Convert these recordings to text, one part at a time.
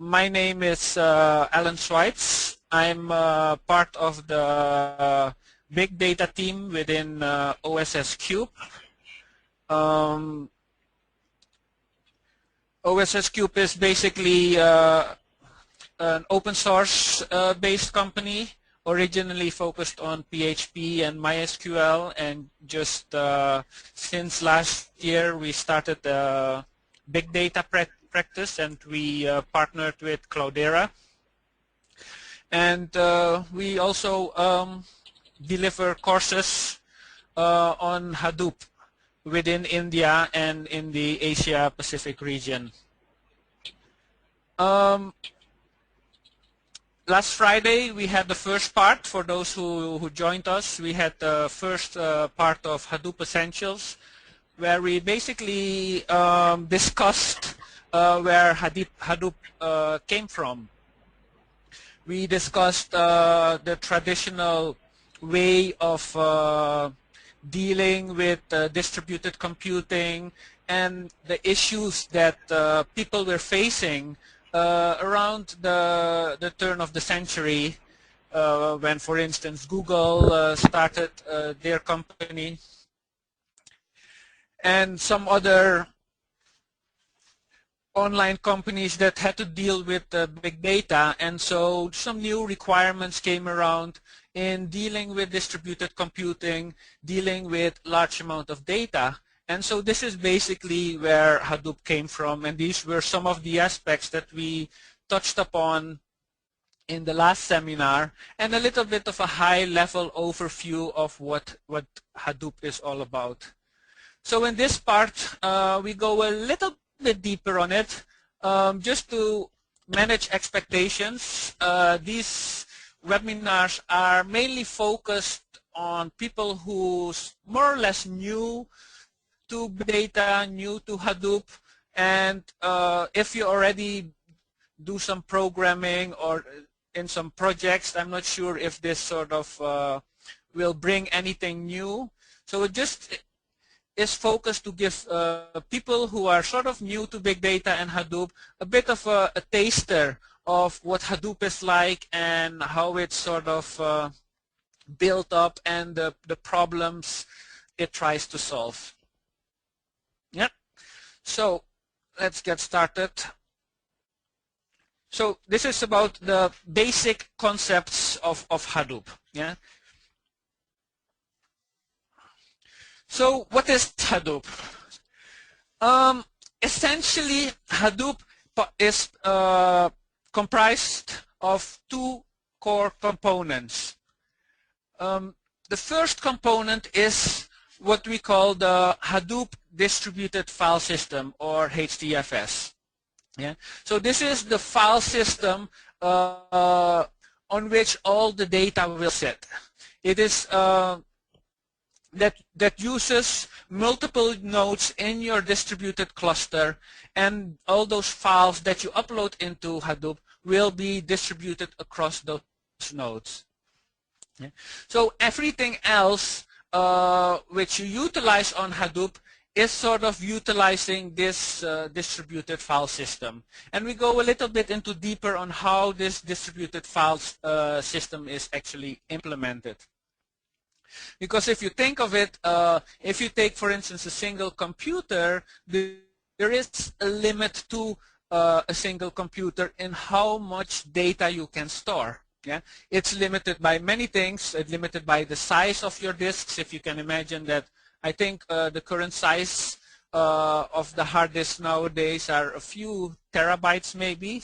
My name is Allan Schweitz. I'm part of the big data team within OSS Cube. OSS Cube is basically an open source based company, originally focused on PHP and MySQL, and just since last year we started big data practice, and we partnered with Cloudera. And we also deliver courses on Hadoop within India and in the Asia Pacific region. Last Friday we had the first part. For those who joined us, we had the first part of Hadoop Essentials, where we basically discussed where Hadoop came from. We discussed the traditional way of dealing with distributed computing and the issues that people were facing around the turn of the century, when, for instance, Google started their company, and some other online companies that had to deal with big data. And so some new requirements came around in dealing with distributed computing, dealing with large amount of data. And so this is basically where Hadoop came from, and these were some of the aspects that we touched upon in the last seminar, and a little bit of a high-level overview of what Hadoop is all about. So in this part, we go a little bit deeper on it, just to manage expectations. These webinars are mainly focused on people who's more or less new to data, new to Hadoop, and if you already do some programming or in some projects, I'm not sure if this sort of will bring anything new. So it just is focused to give people who are sort of new to big data and Hadoop a bit of a taster of what Hadoop is like and how it's sort of built up, and the problems it tries to solve. Yeah. So let's get started. So this is about the basic concepts of Hadoop. Yeah. So what is Hadoop? Essentially, Hadoop is comprised of two core components. The first component is what we call the Hadoop Distributed File System, or HDFS. Yeah. So this is the file system on which all the data will sit. It is that uses multiple nodes in your distributed cluster, and all those files that you upload into Hadoop will be distributed across those nodes. Yeah. So everything else which you utilize on Hadoop is sort of utilizing this distributed file system. And we go a little bit into deeper on how this distributed file system is actually implemented. Because if you think of it, if you take, for instance, a single computer, there is a limit to a single computer in how much data you can store. Yeah, it's limited by many things. It's limited by the size of your disks. If you can imagine that, I think the current size of the hard disk nowadays are a few terabytes maybe.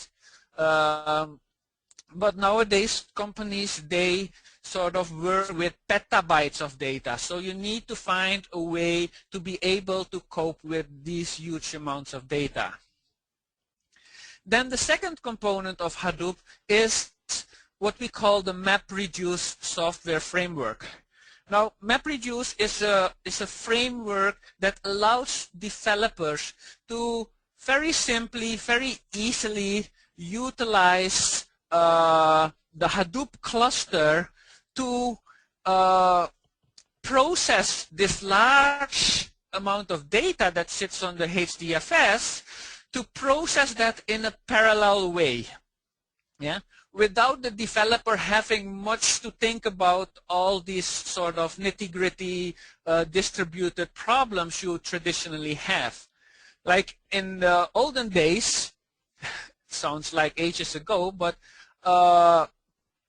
But nowadays companies, they sort of work with petabytes of data. So you need to find a way to be able to cope with these huge amounts of data. Then the second component of Hadoop is what we call the MapReduce software framework. Now, MapReduce is a framework that allows developers to very simply, very easily utilize the Hadoop cluster to process this large amount of data that sits on the HDFS to process that in a parallel way, yeah, without the developer having much to think about all these sort of nitty-gritty distributed problems you traditionally have. Like in the olden days, sounds like ages ago, but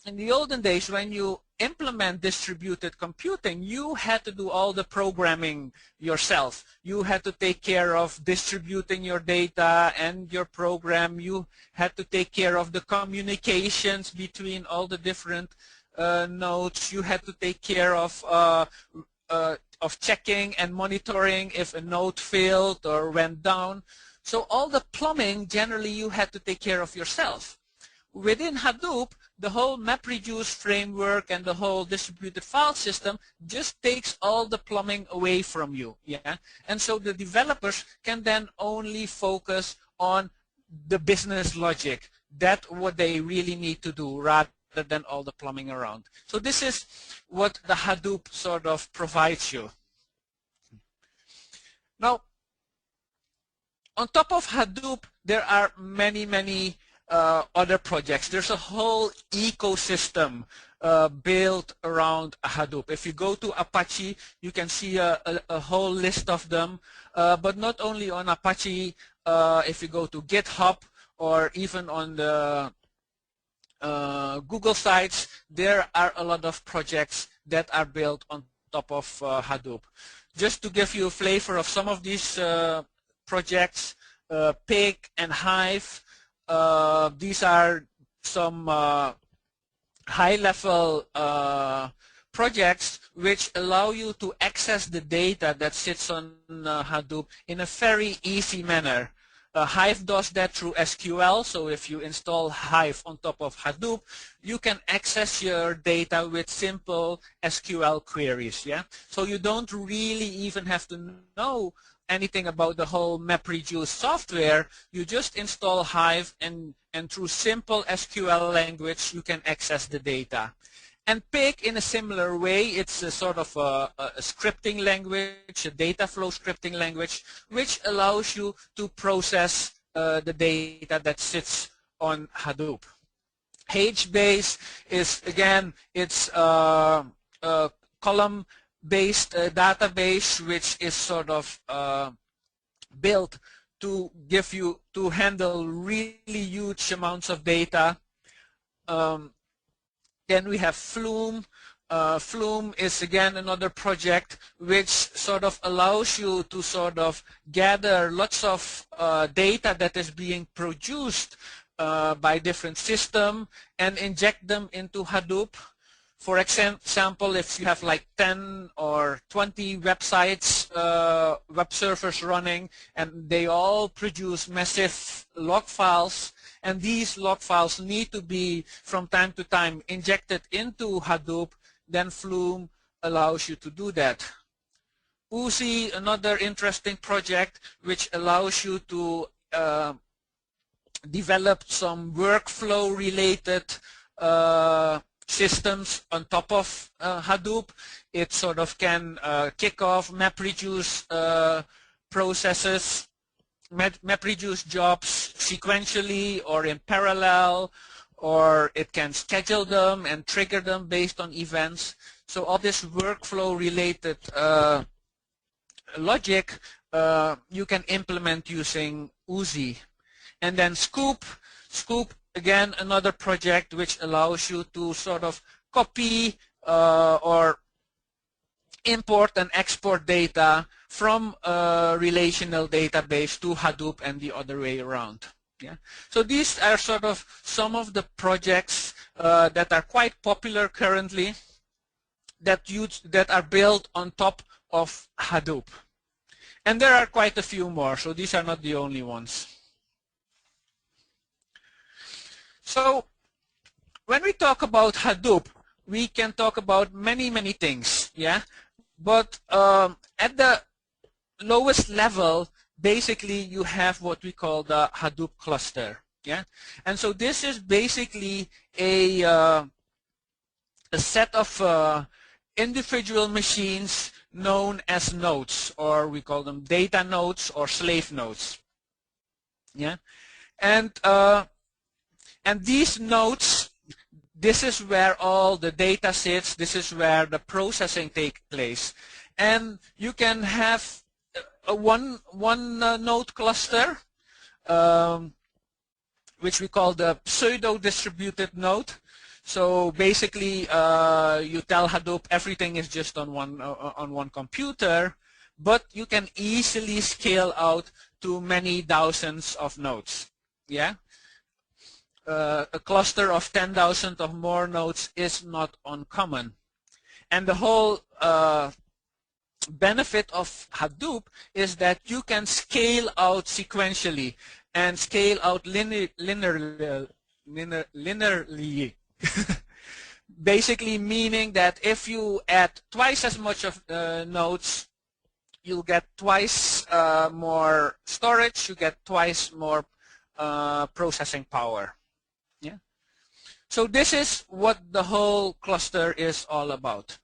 in the olden days when you implement distributed computing, you had to do all the programming yourself. You had to take care of distributing your data and your program. You had to take care of the communications between all the different nodes. You had to take care of checking and monitoring if a node failed or went down. So all the plumbing, generally, you had to take care of yourself. Within Hadoop, the whole MapReduce framework and the whole distributed file system just takes all the plumbing away from you, yeah? And so the developers can then only focus on the business logic. That's what they really need to do rather than all the plumbing around. So this is what the Hadoop sort of provides you. Now, on top of Hadoop, there are many other projects. There's a whole ecosystem built around Hadoop. If you go to Apache, you can see a whole list of them. But not only on Apache, if you go to GitHub or even on the Google sites, there are a lot of projects that are built on top of Hadoop. Just to give you a flavor of some of these projects, Pig and Hive, these are some high-level projects which allow you to access the data that sits on Hadoop in a very easy manner. Hive does that through SQL, so if you install Hive on top of Hadoop, you can access your data with simple SQL queries. Yeah, so you don't really even have to know anything about the whole MapReduce software. You just install Hive, and through simple SQL language you can access the data. And Pig, in a similar way, it's a sort of a scripting language, a data flow scripting language, which allows you to process the data that sits on Hadoop. HBase is, again, it's a column-based database, which is sort of built to give you, to handle really huge amounts of data. Then we have Flume. Flume is again another project which sort of allows you to sort of gather lots of data that is being produced by different systems and inject them into Hadoop. For example, if you have like 10 or 20 websites, web servers running, and they all produce massive log files, and these log files need to be from time to time injected into Hadoop, then Flume allows you to do that. Uzi, another interesting project which allows you to develop some workflow related systems on top of Hadoop. It sort of can kick off MapReduce processes, MapReduce jobs sequentially or in parallel, or it can schedule them and trigger them based on events. So all this workflow related logic you can implement using Uzi. And then Scoop, again, another project which allows you to sort of copy or import and export data from a relational database to Hadoop and the other way around. Yeah. So these are sort of some of the projects that are quite popular currently that are built on top of Hadoop. And there are quite a few more, so these are not the only ones. So when we talk about Hadoop, we can talk about many things, yeah? But at the lowest level, basically you have what we call the Hadoop cluster, yeah? And so this is basically a set of individual machines known as nodes, or we call them data nodes or slave nodes. Yeah, and these nodes, this is where all the data sits. This is where the processing takes place, and you can have a one node cluster, which we call the pseudo-distributed node. So basically, you tell Hadoop everything is just on one computer, but you can easily scale out to many thousands of nodes. Yeah, a cluster of 10,000 or more nodes is not uncommon, and the whole benefit of Hadoop is that you can scale out sequentially and scale out linearly. Basically meaning that if you add twice as much of nodes, you'll get twice more storage, you get twice more processing power. Yeah. So this is what the whole cluster is all about.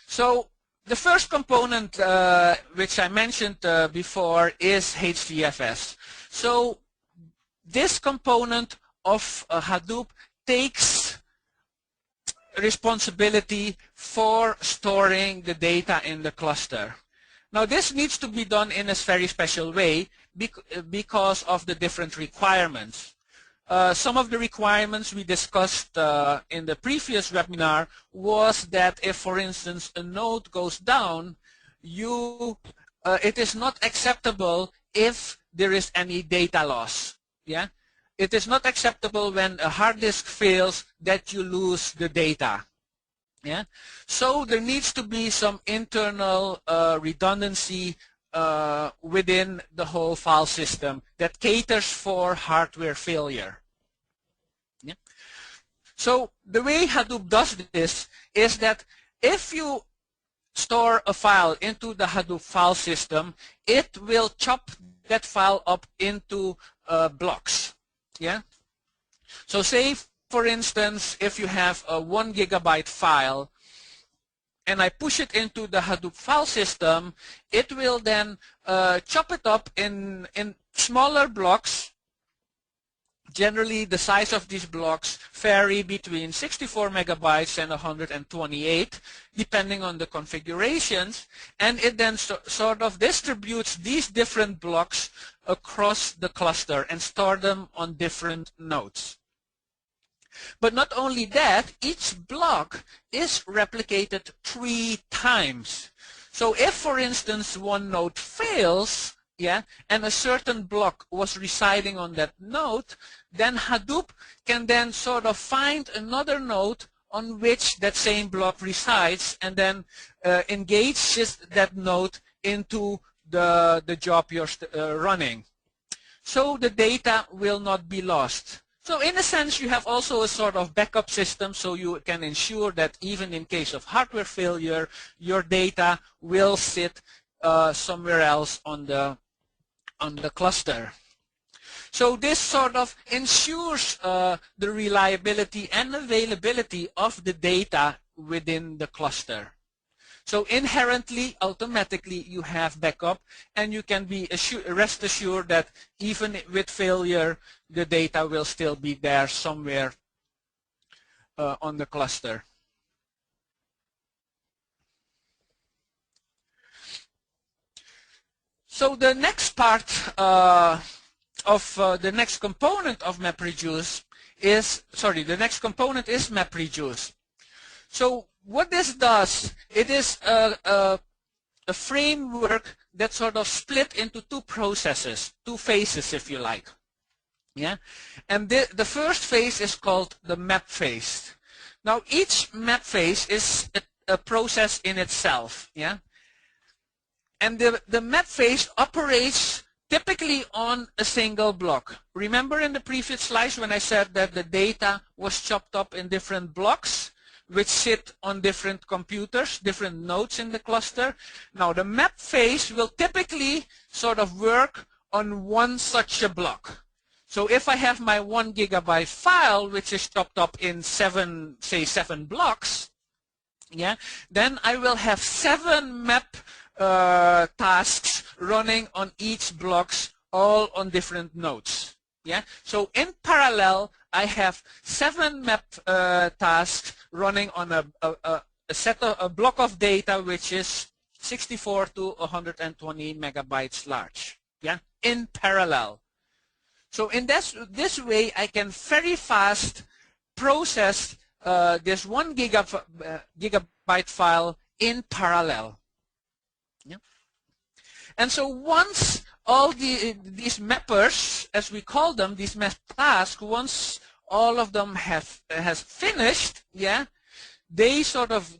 So the first component, which I mentioned before, is HDFS. So this component of Hadoop takes responsibility for storing the data in the cluster. Now this needs to be done in a very special way because of the different requirements. Some of the requirements we discussed in the previous webinar was that if, for instance, a node goes down, it is not acceptable if there is any data loss. Yeah, it is not acceptable when a hard disk fails that you lose the data. Yeah, so there needs to be some internal redundancy within the whole file system that caters for hardware failure. Yeah. So the way Hadoop does this is that if you store a file into the Hadoop file system, it will chop that file up into blocks. Yeah. So say, for instance, if you have a 1 GB file and I push it into the Hadoop file system, it will then chop it up in smaller blocks. Generally, the size of these blocks vary between 64 megabytes and 128, depending on the configurations, and it then sort of distributes these different blocks across the cluster and store them on different nodes. But not only that, each block is replicated 3 times. So if, for instance, one node fails, yeah, and a certain block was residing on that node, then Hadoop can then sort of find another node on which that same block resides and then engage that node into the job you're running. So the data will not be lost. So in a sense, you have also a sort of backup system, so you can ensure that even in case of hardware failure, your data will sit somewhere else on the cluster. So this sort of ensures the reliability and availability of the data within the cluster. So inherently, automatically, you have backup, and you can be rest assured that even with failure, the data will still be there somewhere on the cluster. So the next part the next component of MapReduce is, the next component is MapReduce. So what this does, it is a framework that sort of split into 2 processes, 2 phases if you like. Yeah, and the first phase is called the map phase. Now each map phase is a process in itself. Yeah, and the map phase operates typically on a single block. Remember in the previous slides when I said that the data was chopped up in different blocks which sit on different computers, different nodes in the cluster? Now the map phase will typically sort of work on one such a block. So if I have my 1 GB file which is chopped up in 7 blocks, yeah, then I will have 7 map tasks running on each blocks, all on different nodes. Yeah. So in parallel, I have 7 map tasks running on a block of data which is 64 to 120 megabytes large. Yeah, in parallel. So in this way, I can very fast process this 1 gigabyte file in parallel. Yeah. And so once all these mappers, as we call them, these map tasks, once all of them has finished, yeah, they sort of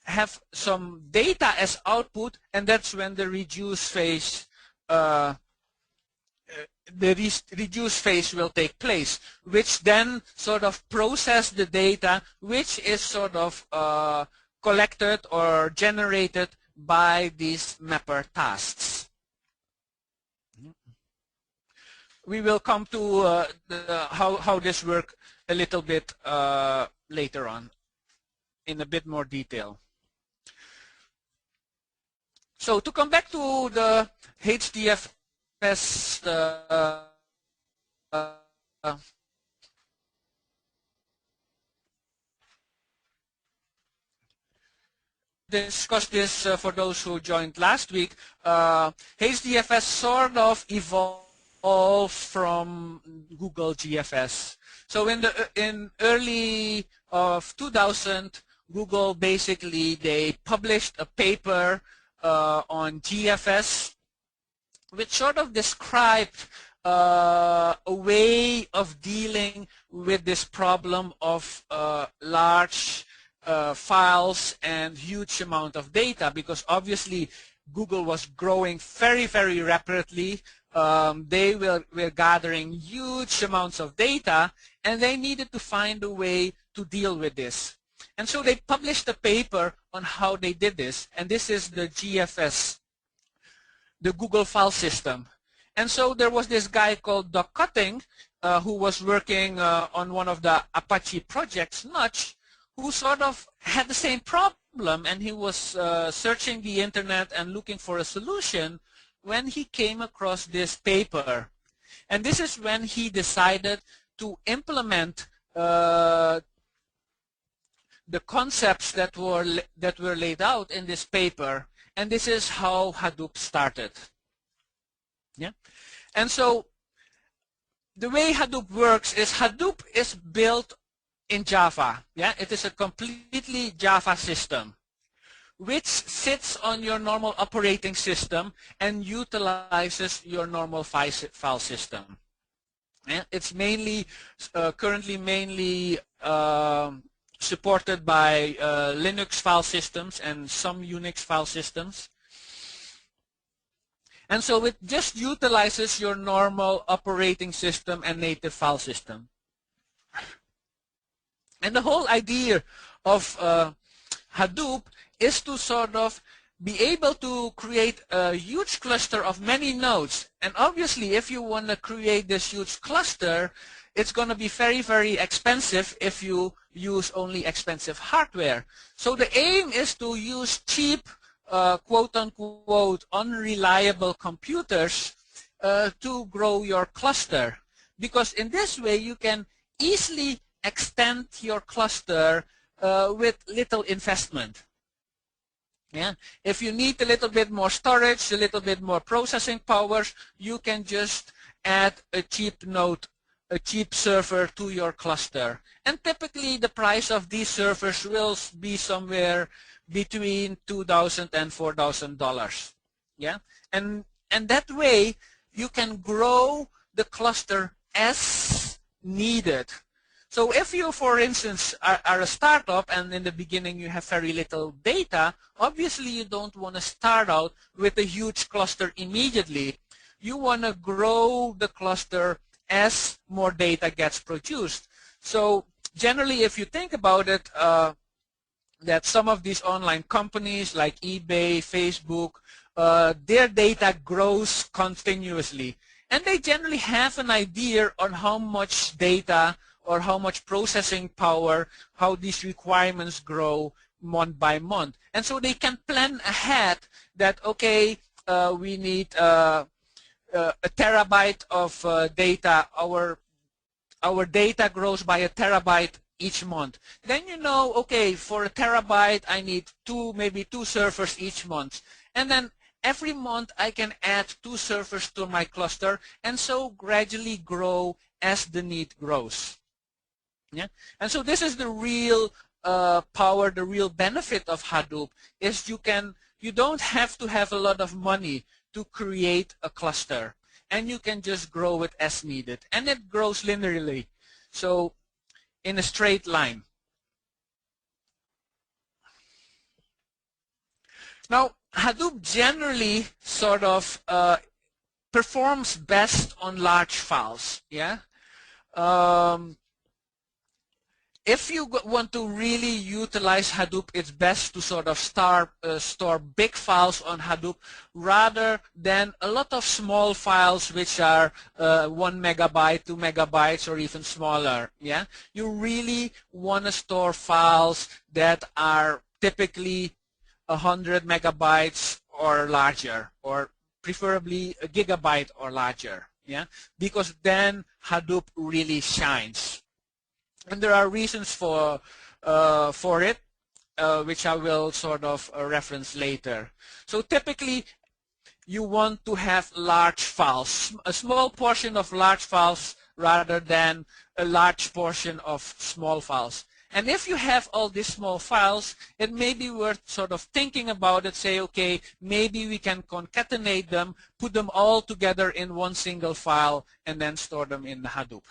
have some data as output, and that's when the reduce phase reduce phase will take place, which then sort of process the data which is sort of collected or generated by these mapper tasks. We will come to how this works a little bit later on in a bit more detail. So to come back to the HDFS discuss this for those who joined last week. HDFS sort of evolved from Google GFS. So in early of 2000, Google basically they published a paper on GFS, which sort of described a way of dealing with this problem of large files and huge amount of data, because obviously Google was growing very, very rapidly. They were gathering huge amounts of data, and they needed to find a way to deal with this. And so they published a paper on how they did this, and this is the GFS, the Google file system. And so there was this guy called Doug Cutting who was working on one of the Apache projects, Notch, who sort of had the same problem, and he was searching the internet and looking for a solution when he came across this paper. And this is when he decided to implement the concepts that were laid out in this paper, and this is how Hadoop started. Yeah, and so the way Hadoop works is Hadoop is built in Java. Yeah, it is a completely Java system, which sits on your normal operating system and utilizes your normal file system. Yeah, it's mainly currently mainly supported by Linux file systems and some Unix file systems. And so it just utilizes your normal operating system and native file system. And the whole idea of Hadoop is to sort of be able to create a huge cluster of many nodes. And obviously, if you want to create this huge cluster, it's going to be very, very expensive if you use only expensive hardware. So the aim is to use cheap, quote-unquote, unreliable computers to grow your cluster. Because in this way, you can easily extend your cluster with little investment. Yeah, if you need a little bit more storage, a little bit more processing power, you can just add a cheap node, a cheap server to your cluster. And typically the price of these servers will be somewhere between $2,000 and $4,000. Yeah, and that way you can grow the cluster as needed. So if you, for instance, are a startup and in the beginning you have very little data, obviously you don't want to start out with a huge cluster immediately. You want to grow the cluster as more data gets produced. So generally, if you think about it, that some of these online companies like eBay, Facebook, their data grows continuously. And they generally have an idea on how much data or how much processing power, how these requirements grow month by month. And so they can plan ahead that, okay, we need a terabyte of data. Our data grows by a terabyte each month. Then you know, okay, for a terabyte, I need maybe two servers each month. And then every month, I can add 2 servers to my cluster, and so gradually grow as the need grows. Yeah? And so this is the real power, the real benefit of Hadoop, is you don't have to have a lot of money to create a cluster, and you can just grow it as needed, and it grows linearly, so in a straight line. Now, Hadoop generally sort of performs best on large files. Yeah. If you want to really utilize Hadoop, it's best to sort of store big files on Hadoop rather than a lot of small files which are 1 megabyte, 2 megabytes, or even smaller. Yeah, you really want to store files that are typically 100 megabytes or larger, or preferably a gigabyte or larger. Yeah, because then Hadoop really shines. And there are reasons for it, which I will sort of reference later. So typically, you want to have large files, a small portion of large files rather than a large portion of small files. And if you have all these small files, it may be worth sort of thinking about it, say, okay, maybe we can concatenate them, put them all together in one single file, and then store them in Hadoop.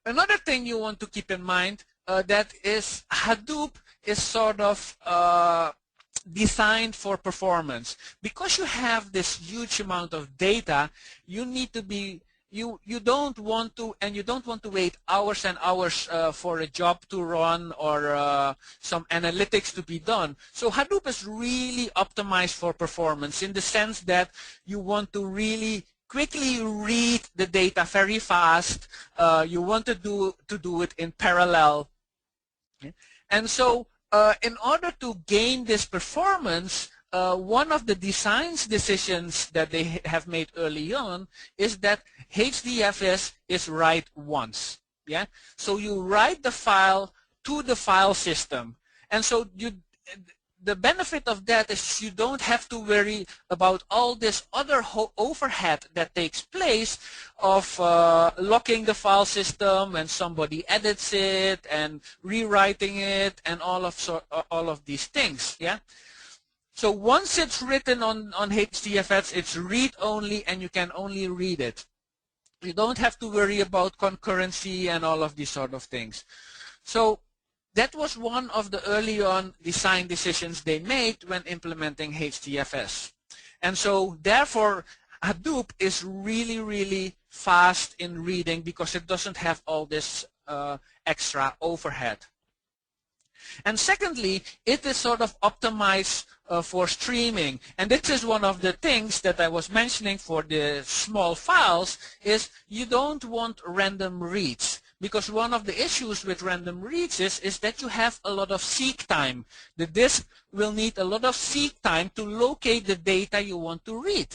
Another thing you want to keep in mind that is Hadoop is sort of designed for performance. Because you have this huge amount of data, you need to be you don't want to wait hours and hours for a job to run or some analytics to be done. So Hadoop is really optimized for performance in the sense that you want to really quickly read the data very fast. You want to do it in parallel. Okay? And so in order to gain this performance, one of the design decisions that they have made early on is that HDFS is write once. Yeah? So you write the file to the file system. And so the benefit of that is you don't have to worry about all this other overhead that takes place of locking the file system and somebody edits it and rewriting it and all of these things. Yeah. So once it's written on HDFS, it's read-only and you can only read it. You don't have to worry about concurrency and all of these sort of things. So that was one of the early on design decisions they made when implementing HDFS. And so therefore, Hadoop is really, really fast in reading because it doesn't have all this extra overhead. And secondly, it is sort of optimized for streaming. And this is one of the things that I was mentioning for the small files is you don't want random reads. Because one of the issues with random reads is that you have a lot of seek time. The disk will need a lot of seek time to locate the data you want to read.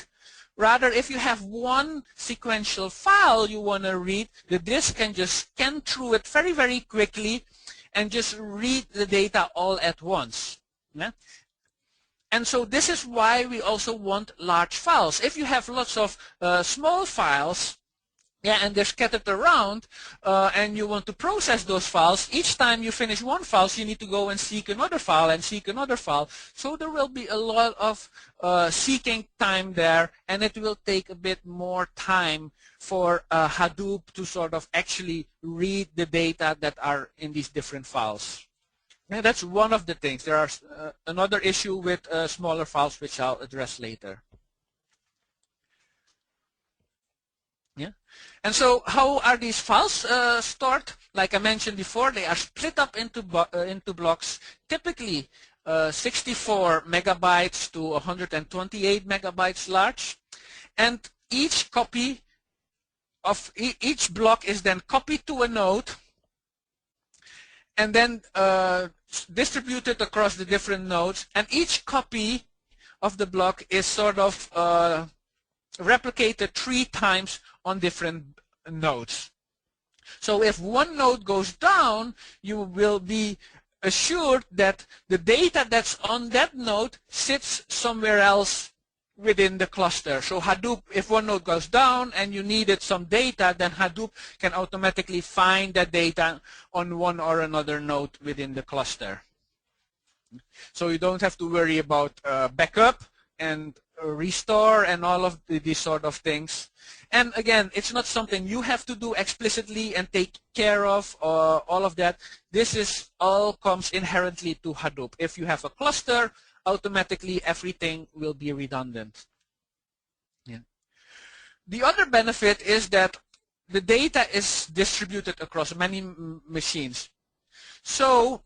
Rather, if you have one sequential file you want to read, the disk can just scan through it very, very quickly and just read the data all at once. Yeah? And so this is why we also want large files. If you have lots of small files, yeah, and they're scattered around, and you want to process those files, each time you finish one file, so you need to go and seek another file and seek another file. So there will be a lot of seeking time there, and it will take a bit more time for Hadoop to sort of actually read the data that are in these different files. Yeah, that's one of the things. There are another issue with smaller files, which I'll address later. Yeah. And so how are these files stored? Like I mentioned before, they are split up into blocks, typically 64 megabytes to 128 megabytes large. And each copy of each block is then copied to a node. and then distribute it across the different nodes, and each copy of the block is sort of replicated 3 times on different nodes. So if one node goes down, you will be assured that the data that's on that node sits somewhere else within the cluster. So Hadoop, if one node goes down and you needed some data, then Hadoop can automatically find that data on one or another node within the cluster. So you don't have to worry about backup and restore and all of these sort of things. And again, it's not something you have to do explicitly and take care of, all of that. This is all comes inherently to Hadoop. If you have a cluster, automatically everything will be redundant. Yeah. The other benefit is that the data is distributed across many machines. So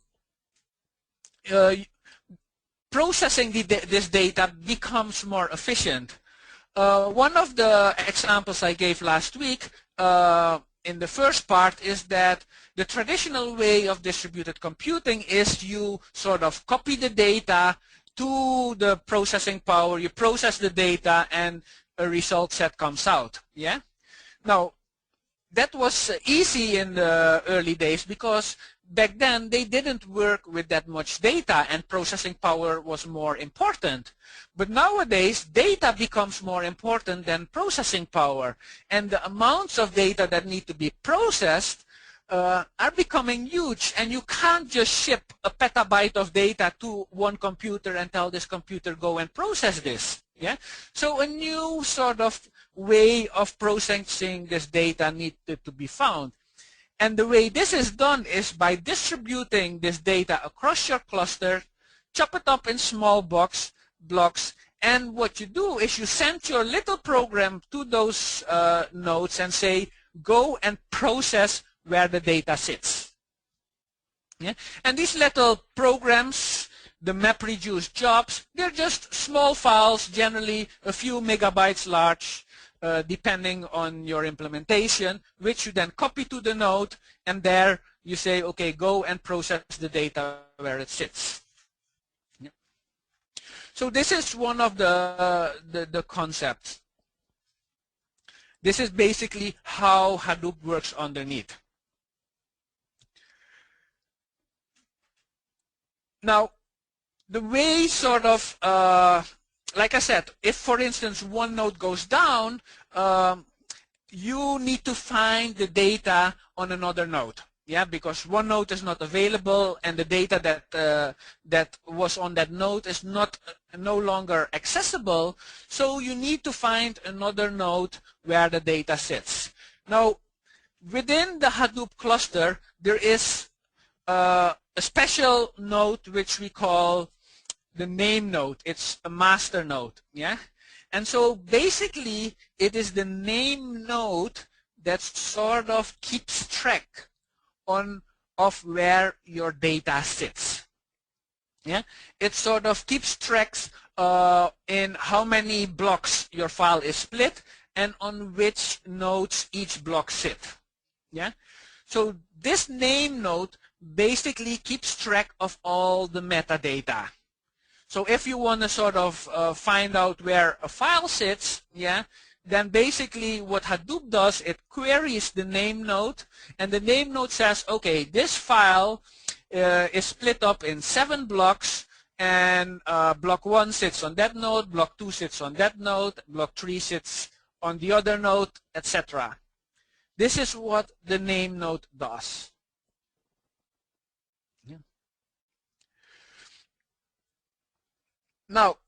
processing this data becomes more efficient. One of the examples I gave last week in the first part is that the traditional way of distributed computing is you sort of copy the data to the processing power, you process the data, and a result set comes out. Yeah. Now, that was easy in the early days because back then they didn't work with that much data and processing power was more important. But nowadays data becomes more important than processing power, and the amounts of data that need to be processed are becoming huge, and you can't just ship a petabyte of data to one computer and tell this computer go and process this. Yeah. So a new sort of way of processing this data needed to be found. And the way this is done is by distributing this data across your cluster, chop it up in small blocks, and what you do is you send your little program to those nodes and say, go and process where the data sits. Yeah? And these little programs, the MapReduce jobs, they're just small files, generally a few megabytes large, depending on your implementation, which you then copy to the node, and there you say, okay, go and process the data where it sits. Yeah. So this is one of the concepts. This is basically how Hadoop works underneath. Now, the way sort of, like I said, if for instance one node goes down, you need to find the data on another node. Yeah, because one node is not available and the data that was on that node is no longer accessible. So you need to find another node where the data sits. Now, within the Hadoop cluster, there is a special node which we call the name node. It's a master node. Yeah, and so basically it is the name node that sort of keeps track of where your data sits. Yeah, it sort of keeps tracks in how many blocks your file is split and on which nodes each block sit. Yeah, so this name node basically keeps track of all the metadata. So if you want to sort of find out where a file sits, yeah, then basically what Hadoop does, it queries the name node, and the name node says, okay, this file is split up in 7 blocks, and block 1 sits on that node, block 2 sits on that node, block 3 sits on the other node, etc. This is what the name node does. Yeah. Now,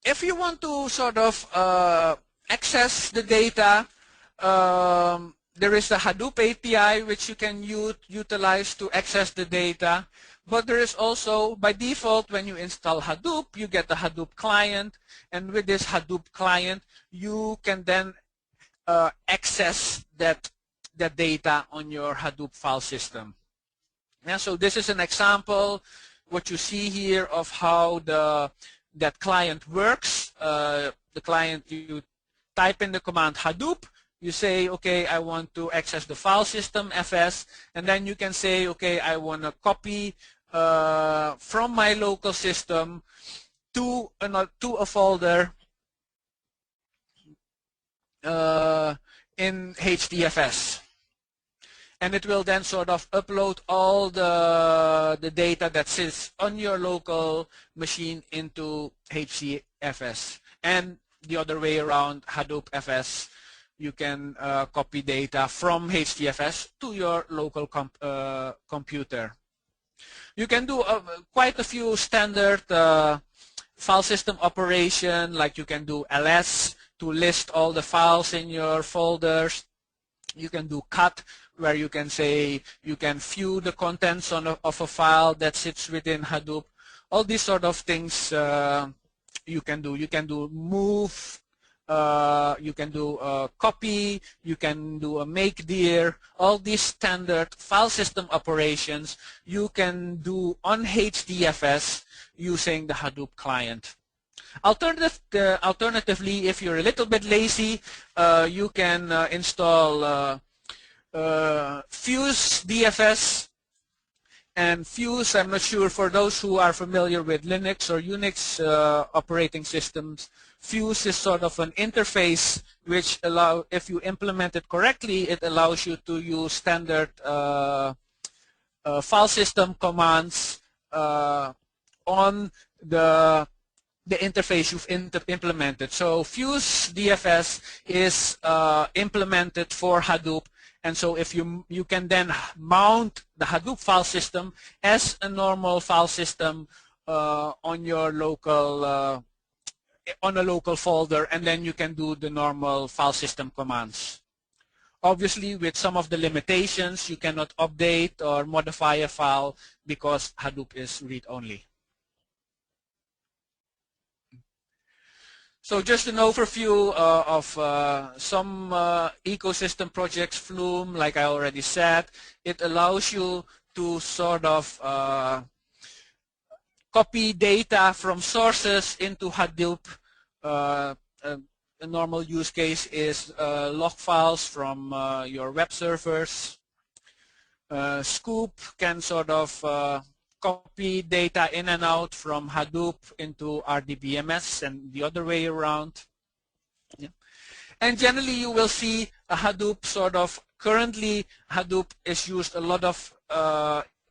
if you want to sort of access the data, there is the Hadoop API which you can utilize to access the data. But there is also, by default, when you install Hadoop, you get the Hadoop client. And with this Hadoop client, you can then access that data on your Hadoop file system. Yeah, so this is an example, what you see here, of how that client works. The client, you type in the command Hadoop, You say, okay, I want to access the file system FS, and then you can say, okay, I want to copy from my local system to a folder in HDFS. And it will then sort of upload all the data that sits on your local machine into HDFS. And the other way around, Hadoop FS, you can copy data from HDFS to your local computer. You can do quite a few standard file system operation, like you can do ls to list all the files in your folders. You can do cut, where you can say you can view the contents of a file that sits within Hadoop. All these sort of things you can do. You can do move, you can do a copy, you can do a make dir. All these standard file system operations you can do on HDFS using the Hadoop client. Alternatively, if you're a little bit lazy, you can install Fuse DFS. And Fuse, I'm not sure, for those who are familiar with Linux or Unix operating systems, Fuse is sort of an interface which if you implement it correctly, it allows you to use standard file system commands on the interface you've implemented. So Fuse DFS is implemented for Hadoop. And so if you can then mount the Hadoop file system as a normal file system on your local on a local folder, and then you can do the normal file system commands. Obviously, with some of the limitations, you cannot update or modify a file because Hadoop is read-only. So just an overview of some ecosystem projects. Flume, like I already said, it allows you to sort of copy data from sources into Hadoop. A normal use case is log files from your web servers. Scoop can sort of copy data in and out from Hadoop into RDBMS and the other way around. Yeah. And generally you will see a Hadoop sort of, currently Hadoop is used a lot of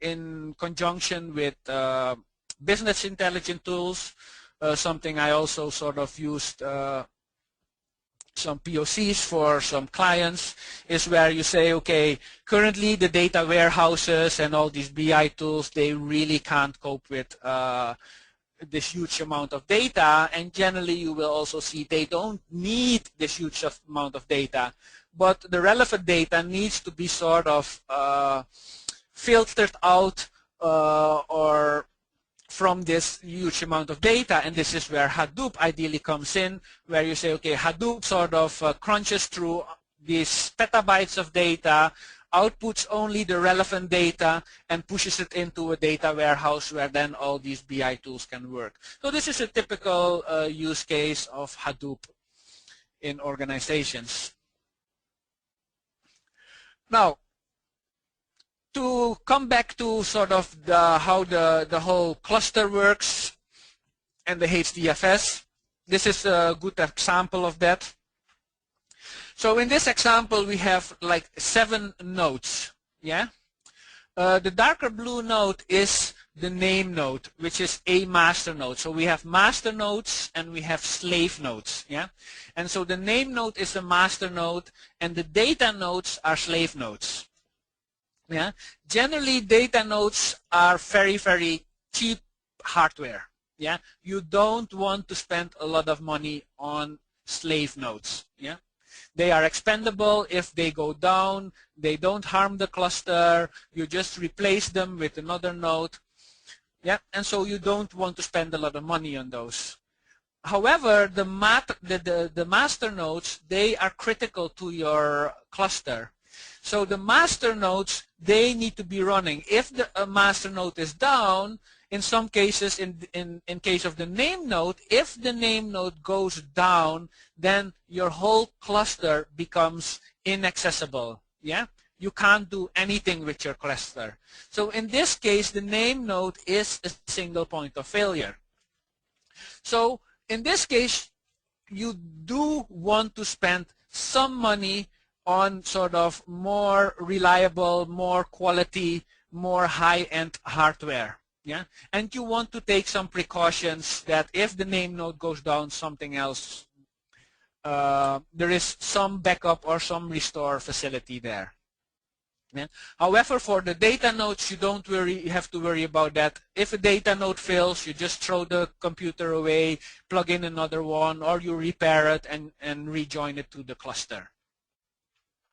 in conjunction with business intelligence tools, something I also sort of used some POCs for some clients, is where you say, okay, currently the data warehouses and all these BI tools, they really can't cope with this huge amount of data, and generally you will also see they don't need this huge amount of data, but the relevant data needs to be sort of filtered out or from this huge amount of data, and this is where Hadoop ideally comes in, where you say, okay, Hadoop sort of crunches through these petabytes of data, outputs only the relevant data, and pushes it into a data warehouse where then all these BI tools can work. So this is a typical use case of Hadoop in organizations. Now, to come back to sort of how the whole cluster works and the HDFS, this is a good example of that. So in this example, we have like 7 nodes. Yeah, the darker blue node is the name node, which is a master node. So we have master nodes and we have slave nodes. Yeah, and so the name node is a master node, and the data nodes are slave nodes. Yeah, generally data nodes are very, very cheap hardware. Yeah, you don't want to spend a lot of money on slave nodes. Yeah, they are expendable. If they go down, they don't harm the cluster. You just replace them with another node. Yeah, and so you don't want to spend a lot of money on those. However, the master nodes, they are critical to your cluster. So the master nodes, they need to be running. If the master node is down, in some cases, in case of the name node, if the name node goes down, then your whole cluster becomes inaccessible. Yeah, you can't do anything with your cluster. So in this case, the name node is a single point of failure. So in this case, you do want to spend some money on sort of more reliable, more quality, more high-end hardware. Yeah, and you want to take some precautions that if the name node goes down, something else, there is some backup or some restore facility there. Yeah. However, for the data nodes, you don't have to worry about that. If a data node fails, you just throw the computer away, plug in another one, or you repair it and rejoin it to the cluster.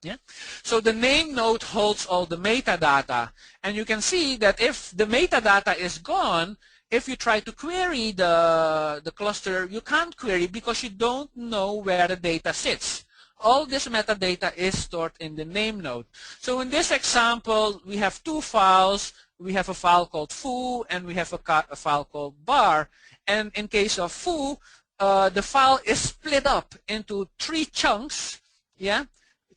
Yeah. So the name node holds all the metadata, and you can see that if the metadata is gone, if you try to query the cluster, you can't query because you don't know where the data sits. All this metadata is stored in the name node. So in this example, we have two files. We have a file called foo, and we have a file called bar. And in case of foo, the file is split up into 3 chunks. Yeah.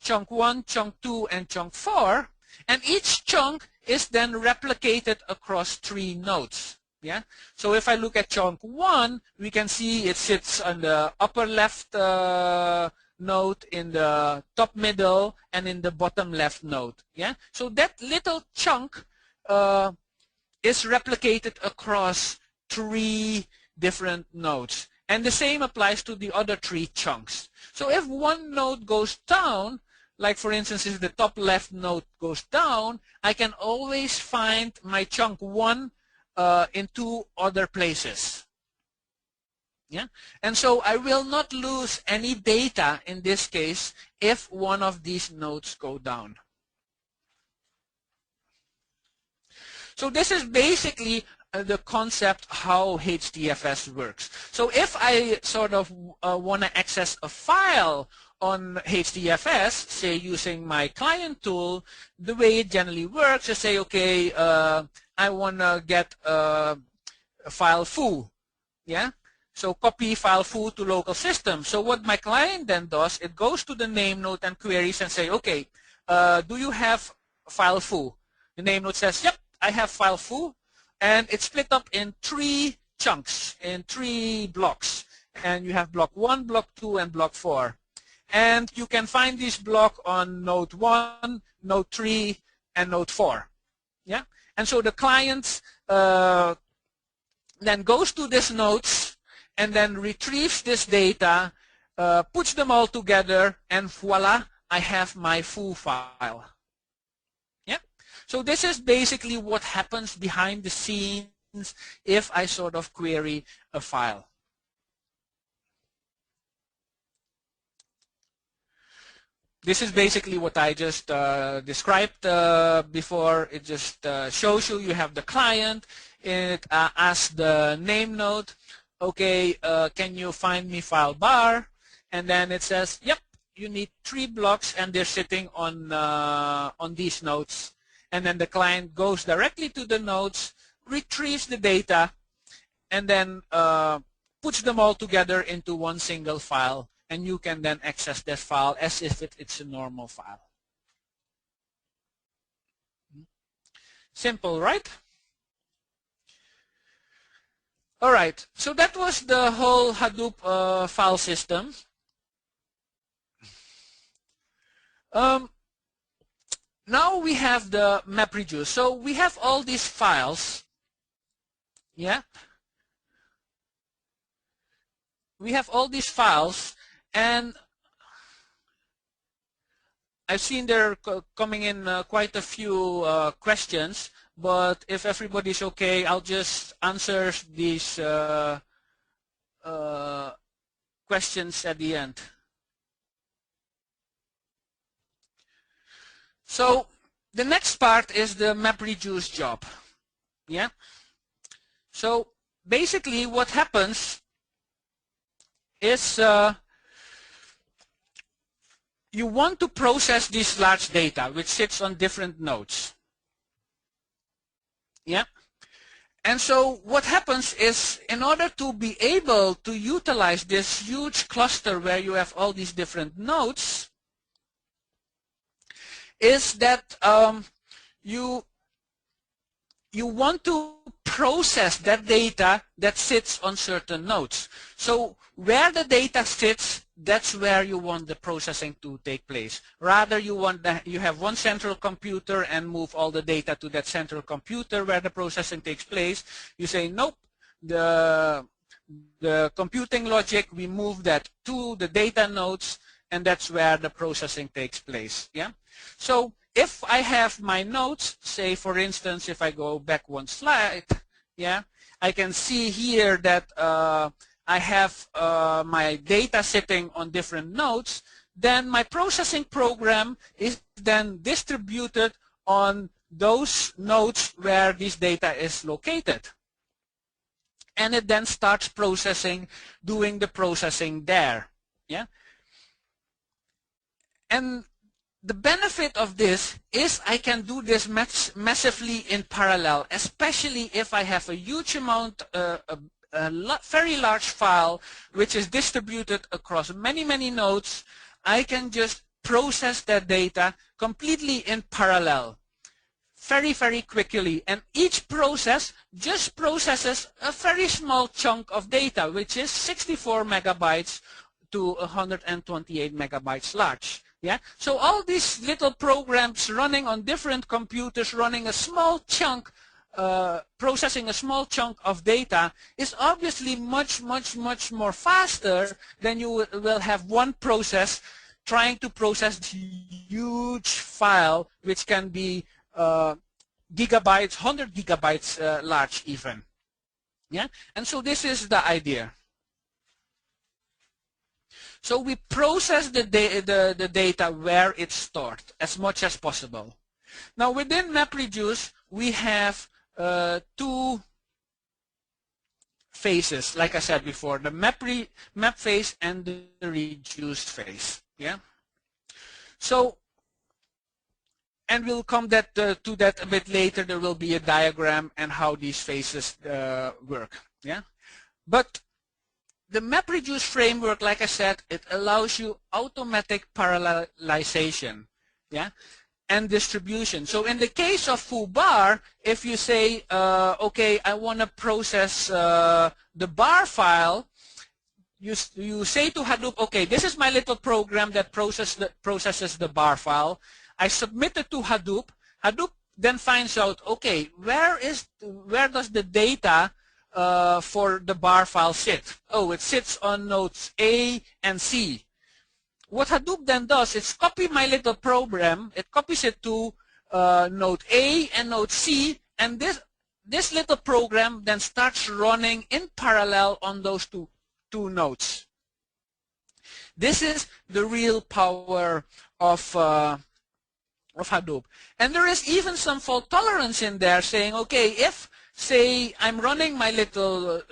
Chunk 1, chunk 2, and chunk 4, and each chunk is then replicated across 3 nodes. Yeah. So if I look at chunk 1, we can see it sits on the upper left node, in the top middle, and in the bottom left node. Yeah. So that little chunk is replicated across 3 different nodes, and the same applies to the other 3 chunks. So if one node goes down, like for instance, if the top left node goes down, I can always find my chunk 1 in 2 other places. Yeah, and so I will not lose any data in this case if one of these nodes go down. So this is basically the concept how HDFS works. So if I sort of want to access a file on HDFS, say using my client tool, the way it generally works is say, okay, I want to get a file foo. Yeah. So copy file foo to local system. So what my client then does, it goes to the name node and queries and say, okay, do you have file foo? The name node says, yep, I have file foo. And it's split up in 3 chunks, in 3 blocks. And you have block 1, block 2, and block 4. And you can find this block on node 1, node 3, and node 4. Yeah? And so the client then goes to these nodes and then retrieves this data, puts them all together, and voila, I have my foo file. Yeah? So this is basically what happens behind the scenes if I sort of query a file. This is basically what I just described before. It just shows you have the client. It asks the name node, okay, can you find me file bar? And then it says, yep, you need 3 blocks, and they're sitting on these nodes. And then the client goes directly to the nodes, retrieves the data, and then puts them all together into one single file. And you can then access that file as if it's a normal file. Simple, right? All right, so that was the whole Hadoop file system. Now we have the MapReduce. So we have all these files. Yeah. We have all these files. And I've seen there coming in quite a few questions, but if everybody's okay, I'll just answer these questions at the end. So the next part is the MapReduce job. Yeah. So basically what happens is you want to process this large data which sits on different nodes. Yeah. And so what happens is, in order to be able to utilize this huge cluster where you have all these different nodes, is that you want to process that data that sits on certain nodes. So where the data sits, that's where you want the processing to take place. Rather, you have one central computer and move all the data to that central computer where the processing takes place. You say, nope, the computing logic, we move that to the data nodes, and that's where the processing takes place. Yeah. So if I have my nodes, say for instance, if I go back one slide, yeah, I can see here that I have my data sitting on different nodes. Then my processing program is then distributed on those nodes where this data is located. And it then starts processing, doing the processing there. Yeah. And the benefit of this is I can do this massively in parallel, especially if I have a huge amount, very large file which is distributed across many, many nodes. I can just process that data completely in parallel, very, very quickly. And each process just processes a very small chunk of data, which is 64 megabytes to 128 megabytes large. Yeah, so all these little programs running on different computers, running a small chunk, processing a small chunk of data is obviously much, much, much more faster than you will have one process trying to process this huge file, which can be gigabytes, 100 gigabytes large even. Yeah, and so this is the idea. So we process the data where it's stored as much as possible. Now within MapReduce, we have two phases, like I said before, the map phase and the reduced phase. Yeah. So, and we'll come to that a bit later. There will be a diagram and how these phases work. Yeah. But the MapReduce framework, like I said, it allows you automatic parallelization, yeah, and distribution. So in the case of foobar, if you say, okay, I want to process the bar file, you say to Hadoop, okay, this is my little program that processes the bar file. I submit it to Hadoop. Hadoop then finds out, okay, where does the data for the bar file sit? Oh, it sits on nodes A and C. What Hadoop then does is copy my little program. It copies it to node A and node C, and this little program then starts running in parallel on those two nodes. This is the real power of Hadoop. And there is even some fault tolerance in there, saying, okay, if say I'm running my little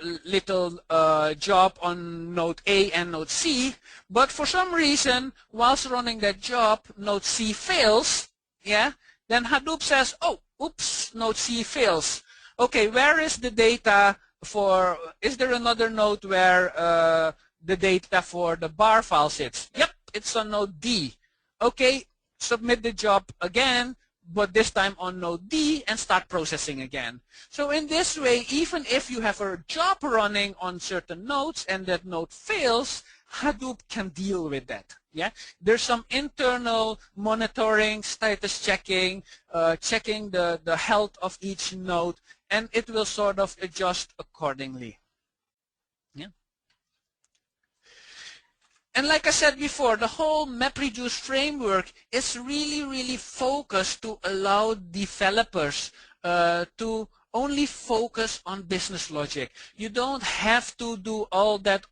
job on node A and node C, but for some reason, whilst running that job, node C fails, yeah, then Hadoop says, oh, oops, node C fails. Okay, where is the data for, is there another node where the data for the bar file sits? Yep, it's on node D. Okay, submit the job again, but this time on node D, and start processing again. So in this way, even if you have a job running on certain nodes and that node fails, Hadoop can deal with that. Yeah, there's some internal monitoring, status checking, checking the health of each node, and it will sort of adjust accordingly. Yeah. And like I said before, the whole MapReduce framework is really, really focused to allow developers to only focus on business logic. You don't have to do all that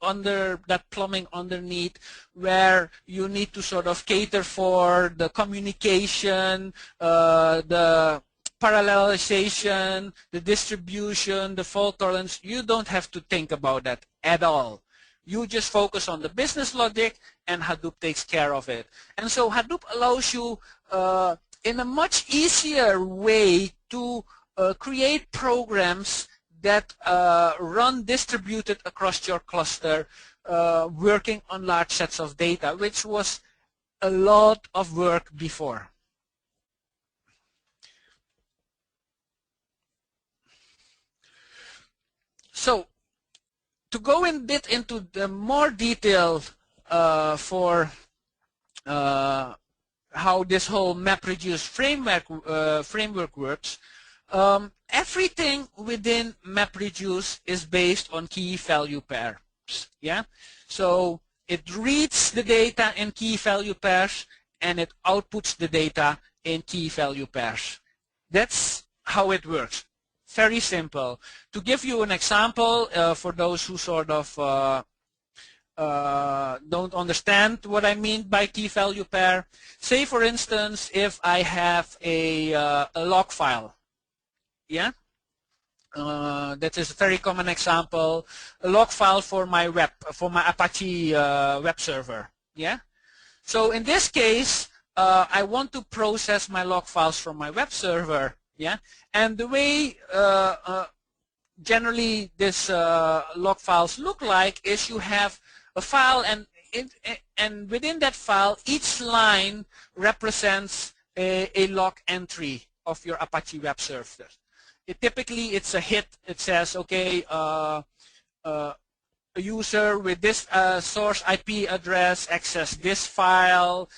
plumbing underneath, where you need to sort of cater for the communication, the parallelization, the distribution, the fault tolerance. You don't have to think about that at all. You just focus on the business logic, and Hadoop takes care of it. And so Hadoop allows you in a much easier way to create programs that run distributed across your cluster, working on large sets of data, which was a lot of work before. So to go a bit into the more detail for how this whole MapReduce framework works, everything within MapReduce is based on key-value pairs. Yeah, so it reads the data in key-value pairs and it outputs the data in key-value pairs. That's how it works. Very simple. To give you an example, for those who sort of don't understand what I mean by key-value pair, say for instance, if I have a log file, yeah, that is a very common example, a log file for my Apache web server, yeah. So in this case, I want to process my log files from my web server, yeah, and the way generally this log files look like is you have a file, and within that file, each line represents a log entry of your Apache web server. Typically, it's a hit. It says, okay, a user with this source IP address access this file,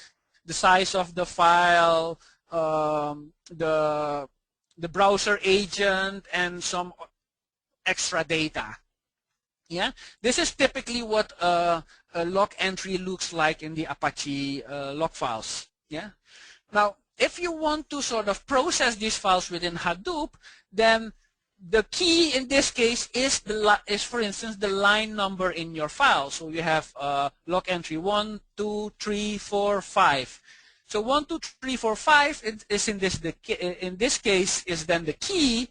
the size of the file, the browser agent, and some extra data. Yeah, this is typically what a log entry looks like in the Apache log files. Yeah. Now, if you want to sort of process these files within Hadoop, then the key in this case is for instance, the line number in your file. So you have log entry 1, 2, 3, 4, 5. So 1, 2, 3, 4, 5 is in this case is then the key,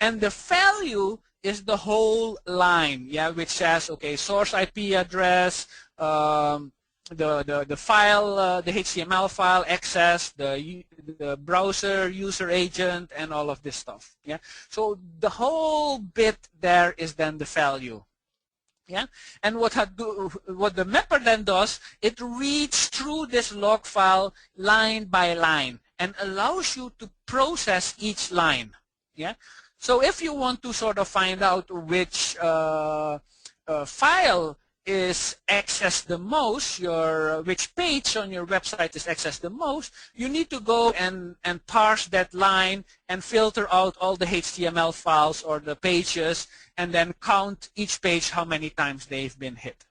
and the value is the whole line, yeah, which says, okay, source IP address, the file, the HTML file access, the browser user agent, and all of this stuff. Yeah. So the whole bit there is then the value. Yeah. And what the mapper then does, it reads through this log file line by line and allows you to process each line. Yeah. So if you want to sort of find out which file is accessed the most, which page on your website is accessed the most, you need to go and parse that line and filter out all the HTML files or the pages, and then count each page how many times they've been hit.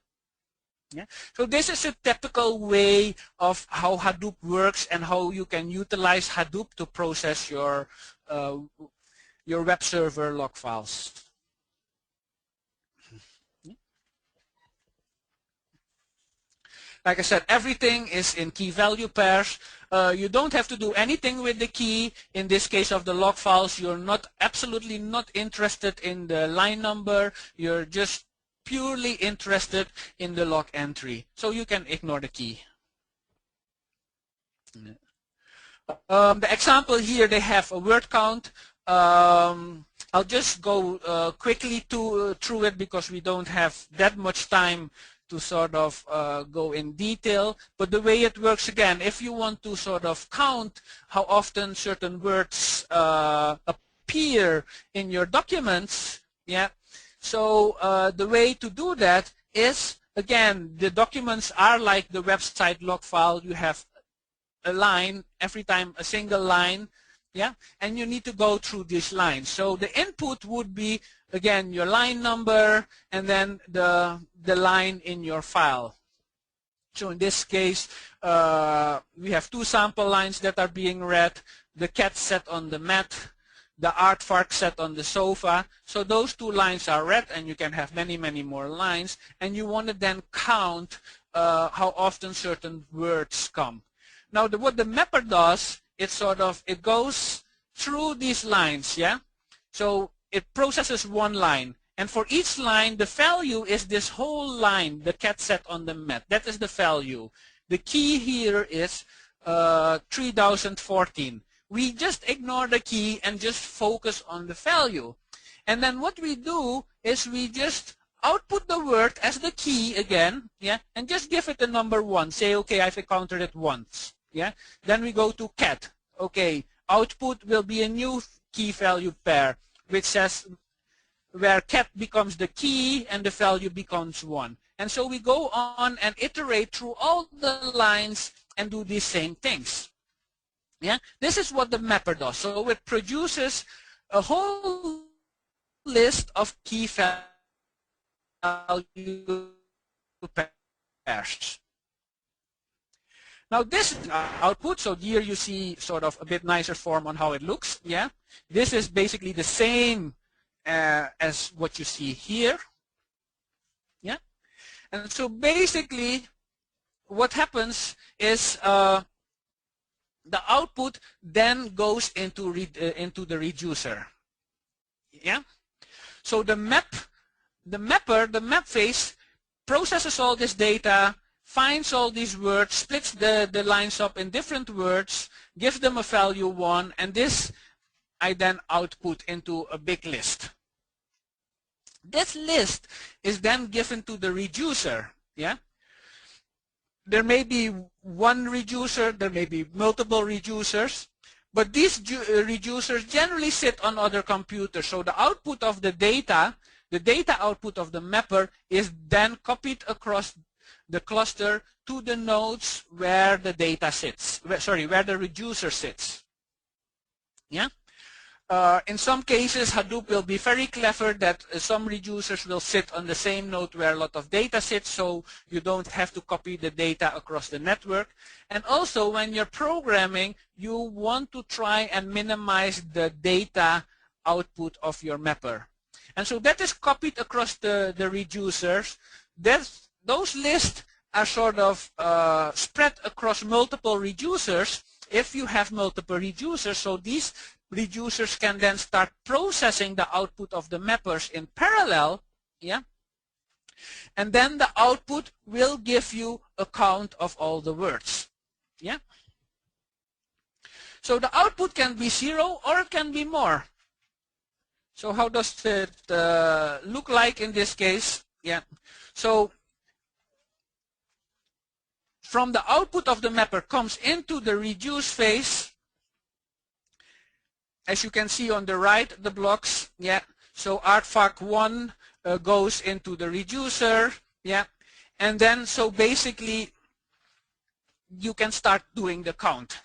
Yeah? So this is a typical way of how Hadoop works and how you can utilize Hadoop to process your web server log files. Like I said, everything is in key-value pairs. You don't have to do anything with the key. In this case of the log files, you're absolutely not interested in the line number. You're just purely interested in the log entry. So you can ignore the key. The example here, they have a word count. I'll just go quickly through it because we don't have that much time to sort of go in detail. But the way it works, again, if you want to sort of count how often certain words appear in your documents, yeah. So the way to do that is, again, the documents are like the website log file. You have a line every time, a single line, yeah, and you need to go through these lines. So the input would be, again, your line number and then the line in your file. So in this case, we have two sample lines that are being read: the cat sat on the mat, the aardvark sat on the sofa. So those two lines are read, and you can have many, many more lines, and you want to then count how often certain words come. Now, what the mapper does, it goes through these lines, yeah? So it processes one line, and for each line, the value is this whole line, the cat sat on the mat. That is the value. The key here is 3014. We just ignore the key and just focus on the value. And then what we do is we just output the word as the key again, yeah, and just give it a number 1. Say, okay, I've encountered it once, yeah. Then we go to cat. Okay, output will be a new key value pair, which says where cat becomes the key and the value becomes 1. And so we go on and iterate through all the lines and do these same things. Yeah, this is what the mapper does. So it produces a whole list of key value pairs. Now this is output, so here you see sort of a bit nicer form on how it looks. Yeah, this is basically the same as what you see here. Yeah, and so basically what happens is the output then goes into the reducer. Yeah, so the map phase processes all this data, finds all these words, splits the lines up in different words, gives them a value 1, and this I then output into a big list. This list is then given to the reducer. Yeah, there may be one reducer, there may be multiple reducers, but these reducers generally sit on other computers. So the output of the data output of the mapper is then copied across the cluster to the nodes where the data sits, where the reducer sits. Yeah. In some cases, Hadoop will be very clever that some reducers will sit on the same node where a lot of data sits, so you don't have to copy the data across the network. And also, when you're programming, you want to try and minimize the data output of your mapper. And so that is copied across the reducers. Those lists are sort of spread across multiple reducers if you have multiple reducers. So these reducers can then start processing the output of the mappers in parallel, yeah, and then the output will give you a count of all the words, yeah. So the output can be 0 or it can be more. So how does it look like in this case? Yeah, so from the output of the mapper comes into the reduce phase. As you can see on the right, the blocks, yeah. So artfact1 goes into the reducer, yeah. And then, so basically, you can start doing the count.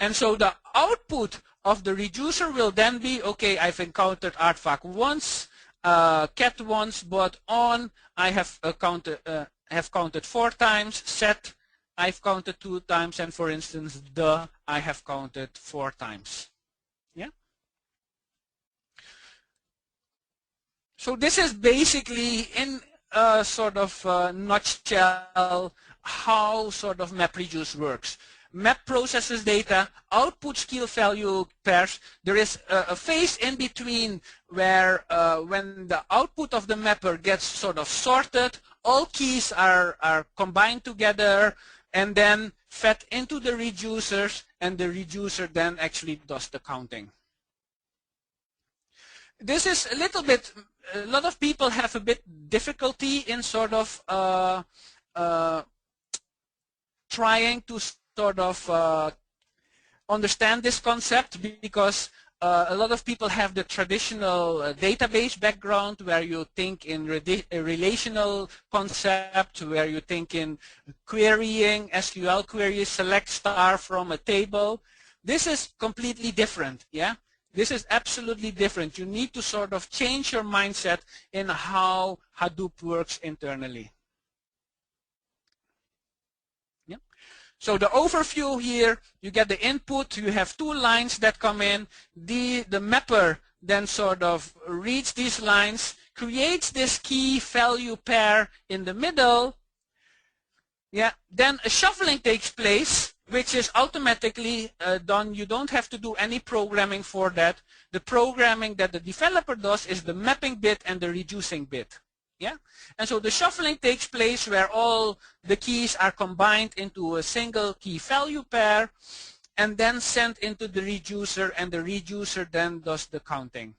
And so the output of the reducer will then be, okay, I've encountered artifact once, cat once, but on I have counted 4 times, set I've counted 2 times, and for instance, I have counted 4 times. Yeah. So this is basically in a sort of nutshell how sort of MapReduce works. Map processes data, outputs key value pairs. There is a phase in between where when the output of the mapper gets sort of sorted, all keys are combined together and then fed into the reducers, and the reducer then actually does the counting. This is a little bit, a lot of people have a bit difficulty in sort of trying to sort of understand this concept, because a lot of people have the traditional database background where you think in a relational concept, where you think in querying, SQL queries, select star from a table. This is completely different, yeah? This is absolutely different. You need to sort of change your mindset in how Hadoop works internally. So the overview here, you get the input, you have 2 lines that come in. The mapper then sort of reads these lines, creates this key value pair in the middle. Yeah, then a shuffling takes place, which is automatically done. You don't have to do any programming for that. The programming that the developer does is the mapping bit and the reducing bit. Yeah, and so the shuffling takes place where all the keys are combined into a single key value pair, and then sent into the reducer, and the reducer then does the counting.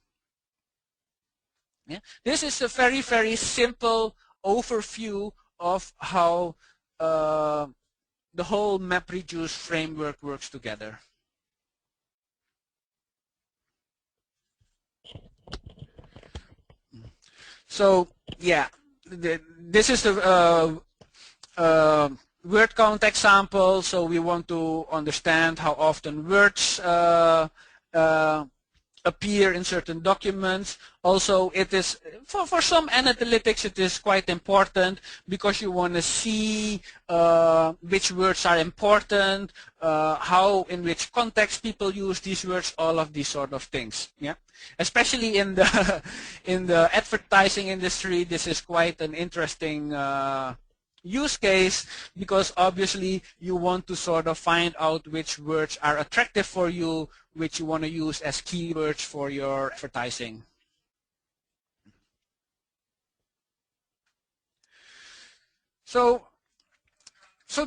Yeah? This is a very, very simple overview of how the whole MapReduce framework works together. So yeah, this is the word count example. So we want to understand how often words appear in certain documents. Also, it is for some analytics, it is quite important because you want to see which words are important, how, in which context people use these words, all of these sort of things. Yeah, especially in the advertising industry, this is quite an interesting use case, because obviously you want to sort of find out which words are attractive for you, which you want to use as keywords for your advertising. So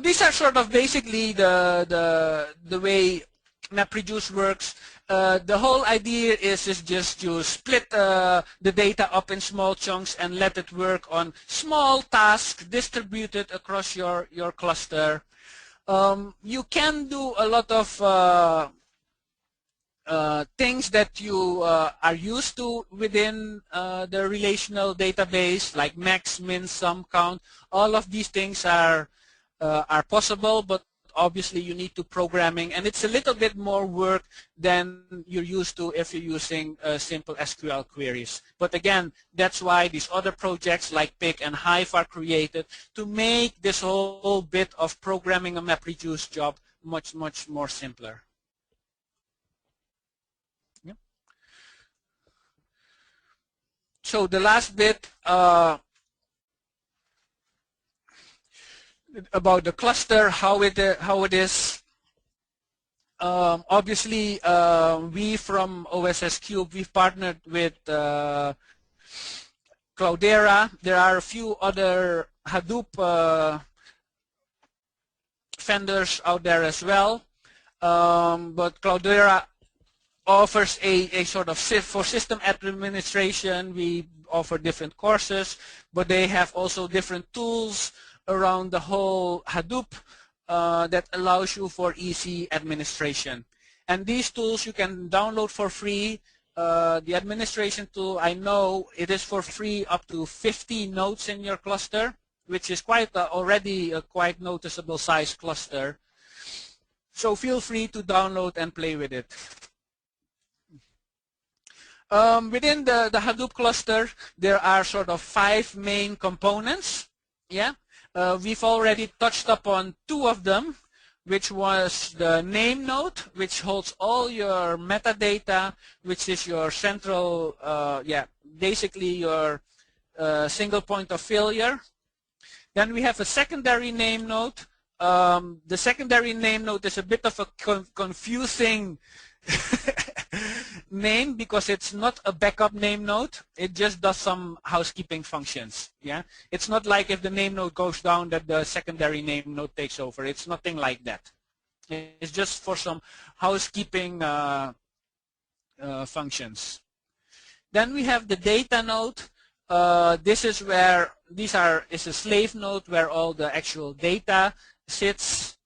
these are sort of basically the way MapReduce works. The whole idea is just to split the data up in small chunks and let it work on small tasks distributed across your cluster. You can do a lot of things that you are used to within the relational database, like max, min, sum, count. All of these things are possible, but obviously you need to programming, and it's a little bit more work than you're used to if you're using simple SQL queries. But again, that's why these other projects like PIC and Hive are created, to make this whole bit of programming a MapReduce job much, much more simpler. Yeah. So the last bit about the cluster, how it is. Obviously, we from OSS Cube, we've partnered with Cloudera. There are a few other Hadoop vendors out there as well, but Cloudera offers a sort of for system administration. We offer different courses, but they have also different tools around the whole Hadoop that allows you for easy administration. And these tools you can download for free. The administration tool, I know it is for free up to 50 nodes in your cluster, which is quite already a quite noticeable size cluster. So feel free to download and play with it. Within the Hadoop cluster, there are sort of 5 main components. Yeah. We've already touched upon 2 of them, which was the name node, which holds all your metadata, which is your central, basically your single point of failure. Then we have a secondary name node. The secondary name node is a bit of a confusing name because it's not a backup name node. It just does some housekeeping functions. Yeah, it's not like if the name node goes down that the secondary name node takes over. It's nothing like that. It's just for some housekeeping functions. Then we have the data node. This is where is a slave node where all the actual data sits.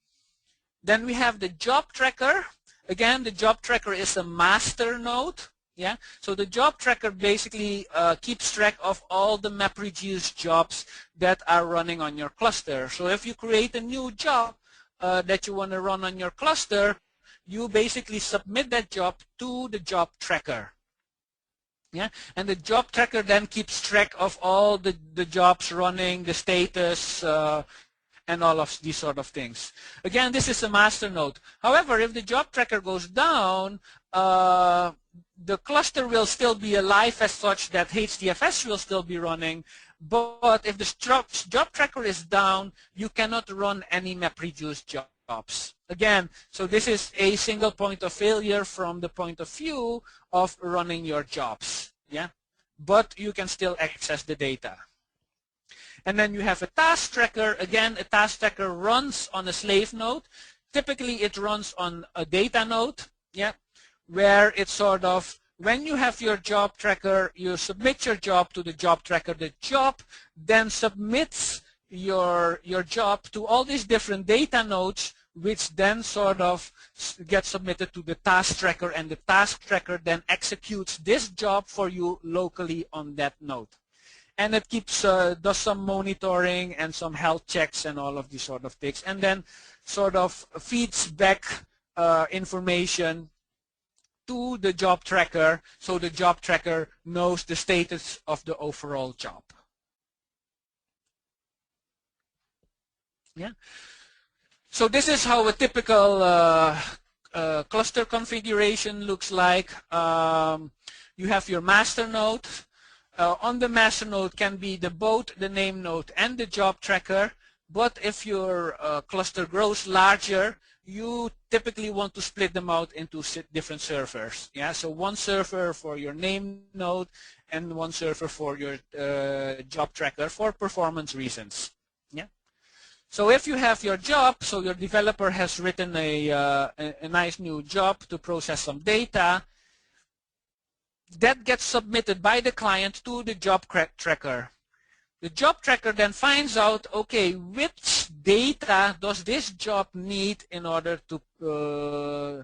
Then we have the job tracker. Again, the job tracker is a master node. Yeah, so the job tracker basically keeps track of all the MapReduce jobs that are running on your cluster. So if you create a new job that you want to run on your cluster, you basically submit that job to the job tracker. Yeah, and the job tracker then keeps track of all the jobs running, the status, and all of these sort of things. Again, this is a master node. However, if the job tracker goes down, the cluster will still be alive as such that HDFS will still be running, but if the job tracker is down, you cannot run any MapReduce jobs. Again, so this is a single point of failure from the point of view of running your jobs. Yeah, but you can still access the data. And then you have a task tracker. Again, a task tracker runs on a slave node. typically it runs on a data node, yeah, where it's sort of, when you have your job tracker, you submit your job to the job tracker. The job then submits your job to all these different data nodes, which then sort of get submitted to the task tracker, and the task tracker then executes this job for you locally on that node. And it keeps does some monitoring and some health checks and all of these sort of things, and then sort of feeds back information to the job tracker, so the job tracker knows the status of the overall job. Yeah. So this is how a typical cluster configuration looks like. You have your master node. On the master node can be both the name node and the job tracker. But if your cluster grows larger, you typically want to split them out into different servers. Yeah, so one server for your name node and one server for your job tracker for performance reasons. Yeah. So if you have your job, so your developer has written a nice new job to process some data, that gets submitted by the client to the job tracker. The job tracker then finds out, okay, which data does this job need in order to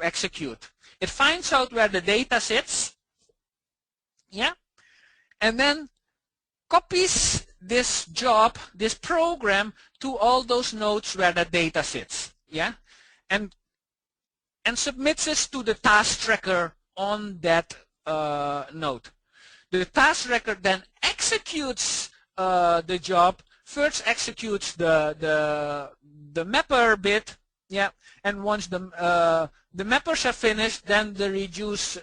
execute. It finds out where the data sits, yeah, and then copies this job, this program, to all those nodes where the data sits, yeah, and submits it to the task tracker on that node. The task tracker then executes the job. First executes the mapper bit, yeah, and once the mappers are finished, then the reduce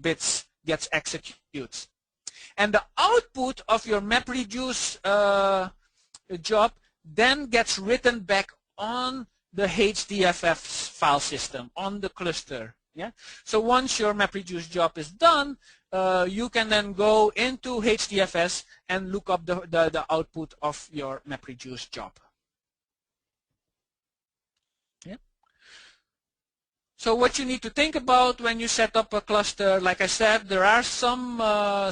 bits gets executed. And the output of your MapReduce job then gets written back on the HDFS file system, on the cluster. Yeah? So once your MapReduce job is done, you can then go into HDFS and look up the output of your MapReduce job. Yeah? So what you need to think about when you set up a cluster, like I said, there are some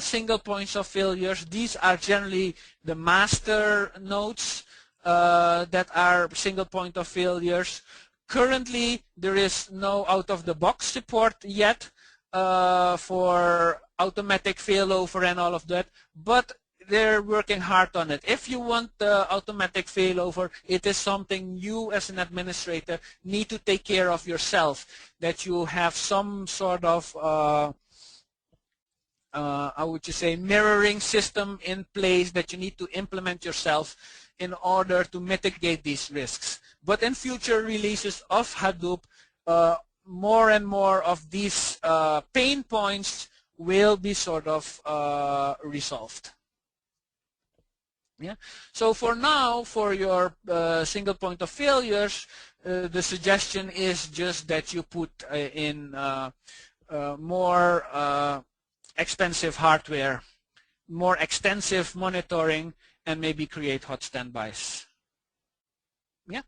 single points of failures. These are generally the master nodes that are single point of failures. Currently, there is no out-of-the-box support yet for automatic failover and all of that, but they're working hard on it. If you want the automatic failover, it is something you as an administrator need to take care of yourself, that you have some sort of, how would you say, mirroring system in place that you need to implement yourself in order to mitigate these risks. But in future releases of Hadoop, more and more of these pain points will be sort of resolved. Yeah. So for now, for your single point of failures, the suggestion is just that you put in more expensive hardware, more extensive monitoring, and maybe create hot standbys. Yeah.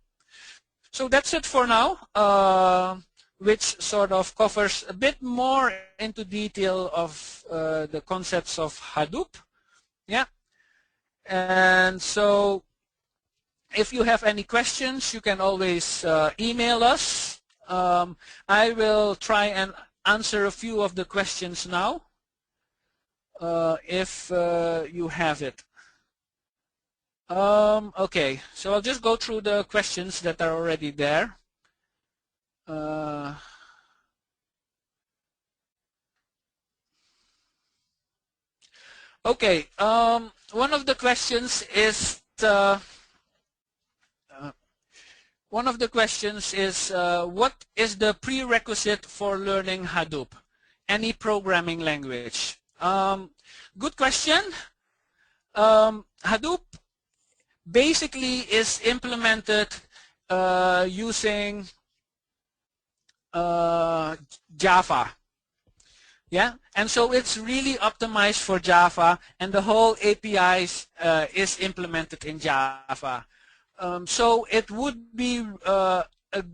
So that's it for now, which sort of covers a bit more into detail of the concepts of Hadoop. Yeah. And so if you have any questions, you can always email us. I will try and answer a few of the questions now, if you have it. Okay, so I'll just go through the questions that are already there. Okay, one of the questions is what is the prerequisite for learning Hadoop? Any programming language? Good question. Hadoop basically is implemented using Java. Yeah, and so it's really optimized for Java, and the whole APIs is implemented in Java. So it would be a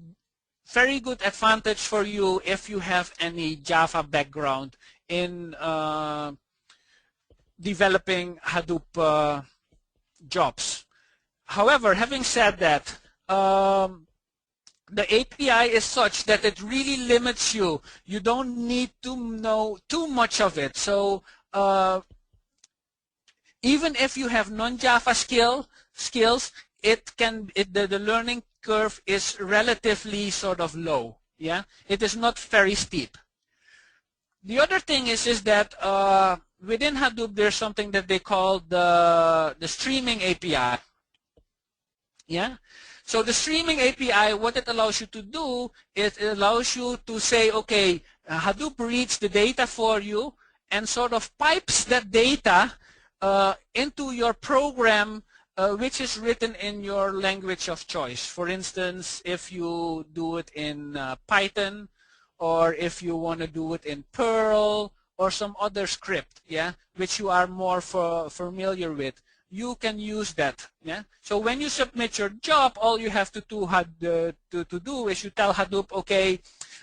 very good advantage for you if you have any Java background in developing Hadoop jobs. However, having said that, the API is such that it really limits you. You don't need to know too much of it. So even if you have non-Java skills, the learning curve is relatively sort of low. Yeah, it is not very steep. The other thing is that within Hadoop there's something that they call the streaming API. Yeah. So the streaming API, what it allows you to do is it allows you to say, okay, Hadoop reads the data for you and sort of pipes that data into your program, which is written in your language of choice. For instance, if you do it in Python, or if you want to do it in Perl or some other script, yeah, which you are more familiar with, you can use that. Yeah. So when you submit your job, all you have to do is you tell Hadoop, okay,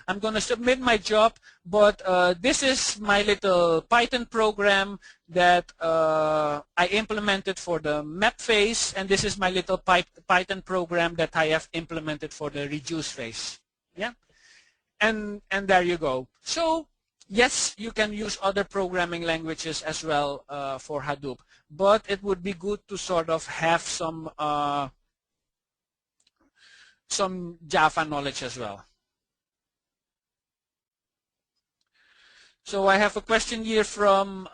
I'm going to submit my job, but this is my little Python program that I implemented for the map phase, and this is my little Python program that I have implemented for the reduce phase. Yeah. And there you go. So yes, you can use other programming languages as well for Hadoop, but it would be good to sort of have some Java knowledge as well. So I have a question here from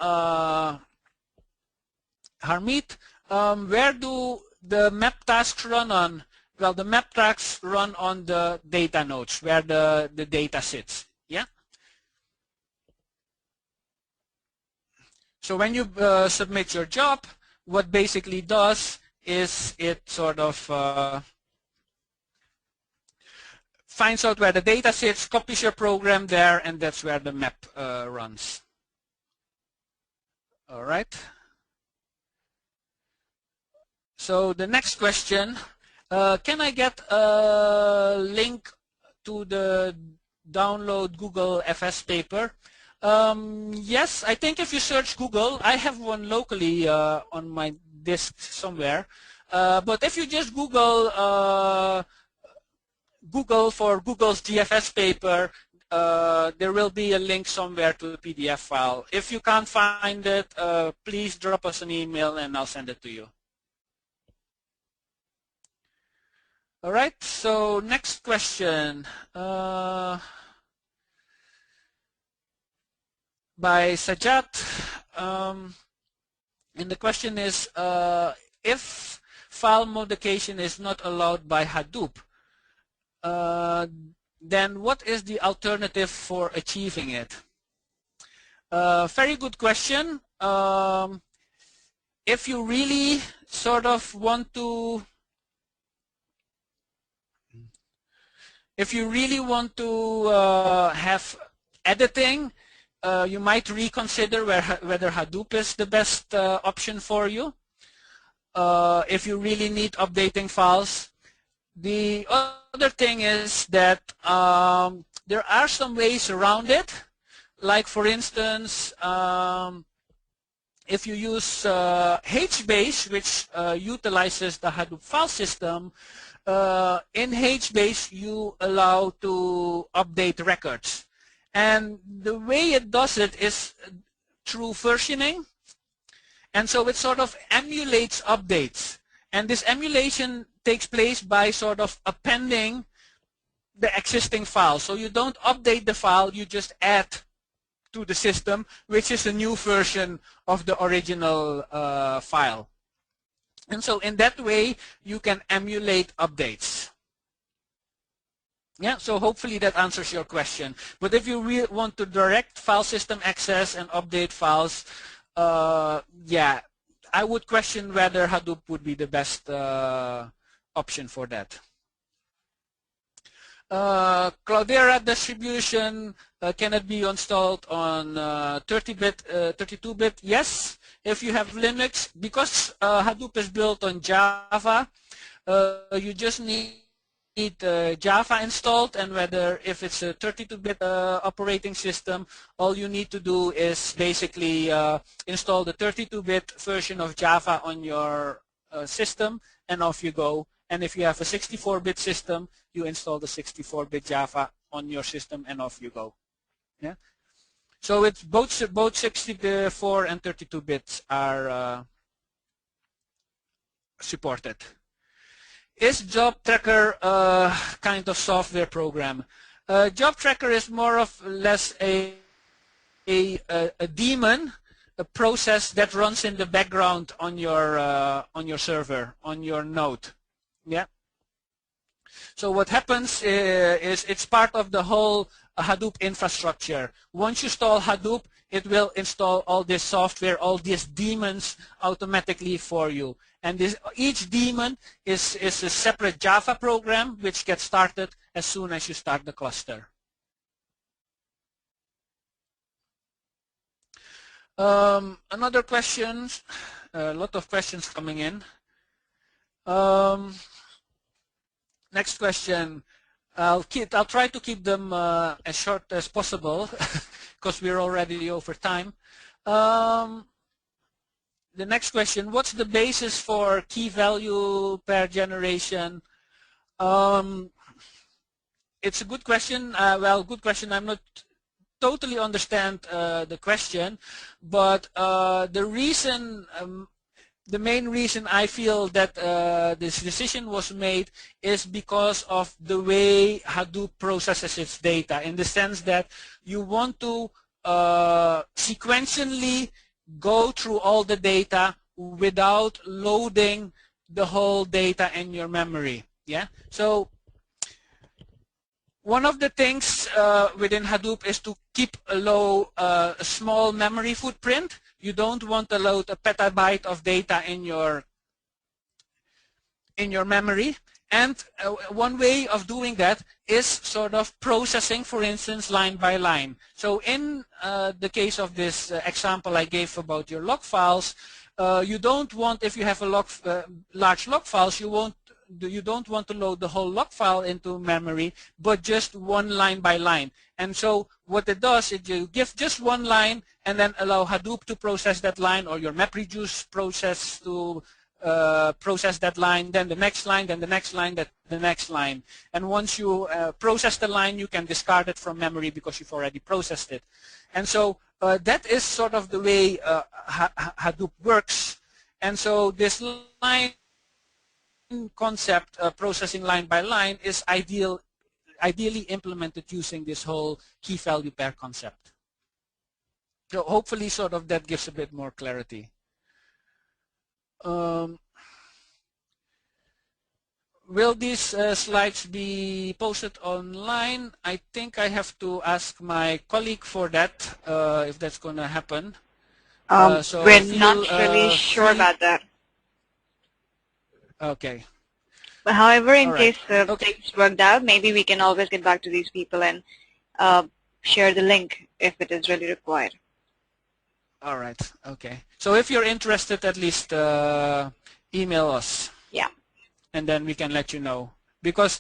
Harmeet. Where do the map tasks run on? Well, the map tasks run on the data nodes where the data sits. Yeah. So when you submit your job, what basically does is it sort of finds out where the data sits, copies your program there, and that's where the map runs. All right. So the next question, can I get a link to the download Google FS paper? Yes, I think if you search Google, I have one locally on my disk somewhere. But if you just Google for Google's GFS paper, there will be a link somewhere to the PDF file. If you can't find it, please drop us an email and I'll send it to you. All right, so next question. By Sajat, and the question is, if file modification is not allowed by Hadoop, then what is the alternative for achieving it? Very good question. If you really sort of want to, have editing, you might reconsider whether Hadoop is the best option for you. If you really need updating files. The other thing is that there are some ways around it. Like for instance, if you use HBase, which utilizes the Hadoop file system, in HBase you allow to update records. And the way it does it is through versioning. And so it sort of emulates updates. And this emulation takes place by sort of appending the existing file. So you don't update the file, you just add to the system, which is a new version of the original file. And so in that way, you can emulate updates. Yeah, so hopefully that answers your question. But if you really want to direct file system access and update files, yeah, I would question whether Hadoop would be the best option for that. Cloudera distribution, can it be installed on 30-bit, 32-bit? Yes, if you have Linux. Because Hadoop is built on Java, you just need Java installed, and whether if it's a 32-bit operating system, all you need to do is basically install the 32-bit version of Java on your system, and off you go. And if you have a 64-bit system, you install the 64-bit Java on your system, and off you go. Yeah. So it's both 64 and 32 bits are supported. Is Job Tracker a kind of software program? Job Tracker is more or less a daemon, a process that runs in the background on your server, on your node. Yeah. So what happens is it's part of the whole Hadoop infrastructure. Once you install Hadoop, it will install all this software, all these daemons automatically for you. And each daemon is a separate Java program which gets started as soon as you start the cluster. Another question, a lot of questions coming in. Next question. I'll try to keep them as short as possible because we're already over time. The next question, what's the basis for key value per generation? It's a good question. Well, good question. I'm not totally understand the question, but the reason the main reason I feel that this decision was made is because of the way Hadoop processes its data, in the sense that you want to sequentially go through all the data without loading the whole data in your memory. Yeah. So one of the things within Hadoop is to keep a small memory footprint. You don't want to load a petabyte of data in your memory. And one way of doing that is sort of processing, for instance, line by line. So in the case of this example I gave about your log files, you don't want, if you have a large log files, you don't want to load the whole log file into memory, but just one line by line. And so what it does is you give just one line and then allow Hadoop to process that line, or your MapReduce process to process that line, then the next line, then the next line, then the next line. And once you process the line, you can discard it from memory because you've already processed it. And so that is sort of the way Hadoop works. And so this line concept, processing line by line, is ideally implemented using this whole key value pair concept. So hopefully sort of that gives a bit more clarity. Will these slides be posted online? I think I have to ask my colleague for that, if that's going to happen. So we're not really sure about that. Okay. But however, in case things worked out, maybe we can always get back to these people and share the link if it is really required. All right. Okay. So if you're interested, at least email us. Yeah. And then we can let you know. Because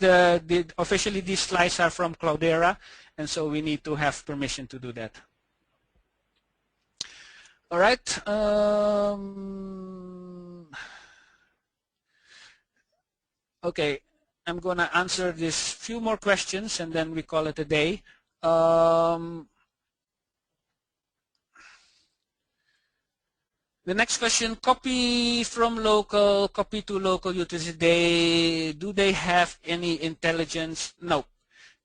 officially these slides are from Cloudera, and so we need to have permission to do that. All right. Okay, I'm going to answer this few more questions and then we call it a day. The next question, copy from local, copy to local utility, do they have any intelligence? No,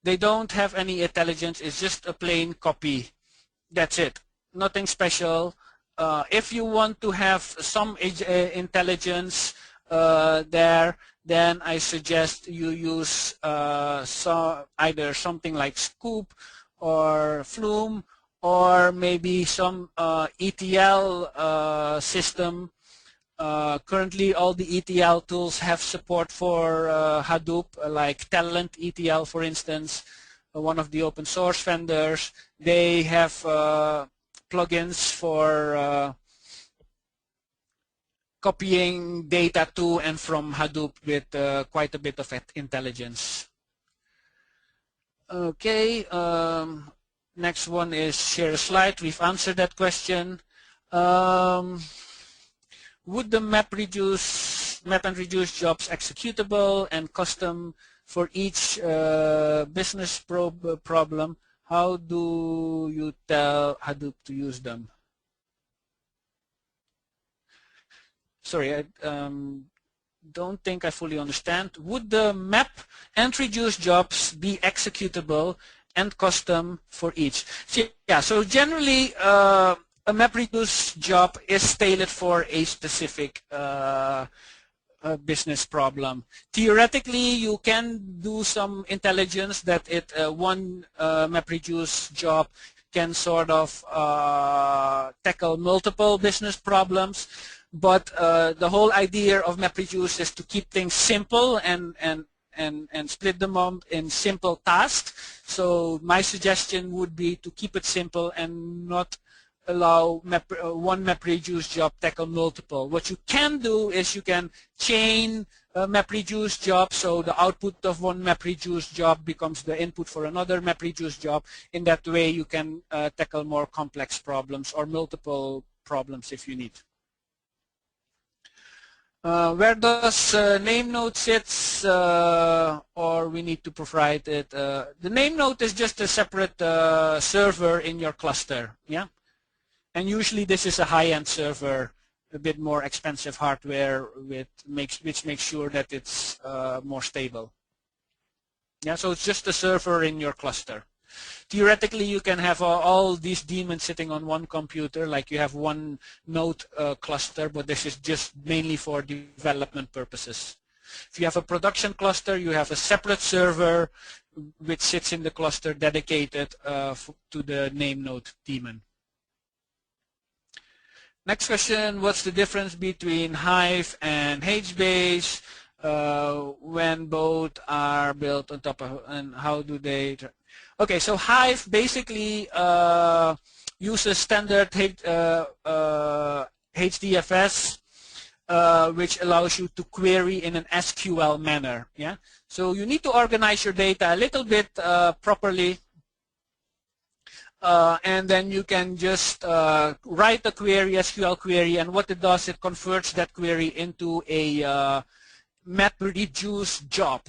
they don't have any intelligence. It's just a plain copy. That's it. Nothing special. If you want to have some intelligence there, then I suggest you use either something like Scoop or Flume, or maybe some ETL system. Currently, all the ETL tools have support for Hadoop, like Talent ETL, for instance, one of the open source vendors. They have plugins for copying data to and from Hadoop with quite a bit of intelligence. Okay, next one is share a slide. We've answered that question. Would the map and reduce jobs executable and custom for each business problem? How do you tell Hadoop to use them? Sorry, I don't think I fully understand. Would the map and reduce jobs be executable and custom for each? So, yeah, so generally a MapReduce job is tailored for a specific business problem. Theoretically, you can do some intelligence that one MapReduce job can sort of tackle multiple business problems, but the whole idea of MapReduce is to keep things simple and split them up in simple tasks. So my suggestion would be to keep it simple and not allow one MapReduce job tackle multiple. What you can do is you can chain MapReduce jobs, so the output of one MapReduce job becomes the input for another MapReduce job. In that way, you can tackle more complex problems or multiple problems if you need. Where does name node sits, or we need to provide it? The name node is just a separate server in your cluster, yeah. And usually this is a high-end server, a bit more expensive hardware, which makes sure that it's more stable. Yeah, so it's just a server in your cluster. Theoretically, you can have all these daemons sitting on one computer, like you have one node cluster, but this is just mainly for development purposes. If you have a production cluster, you have a separate server which sits in the cluster dedicated to the name node daemon. Next question, what's the difference between Hive and HBase when both are built on top of, and how do they? Okay, so Hive basically uses standard HDFS, which allows you to query in an SQL manner. Yeah, so you need to organize your data a little bit properly. And then you can just write a query, SQL query, and what it does, it converts that query into a MapReduce job.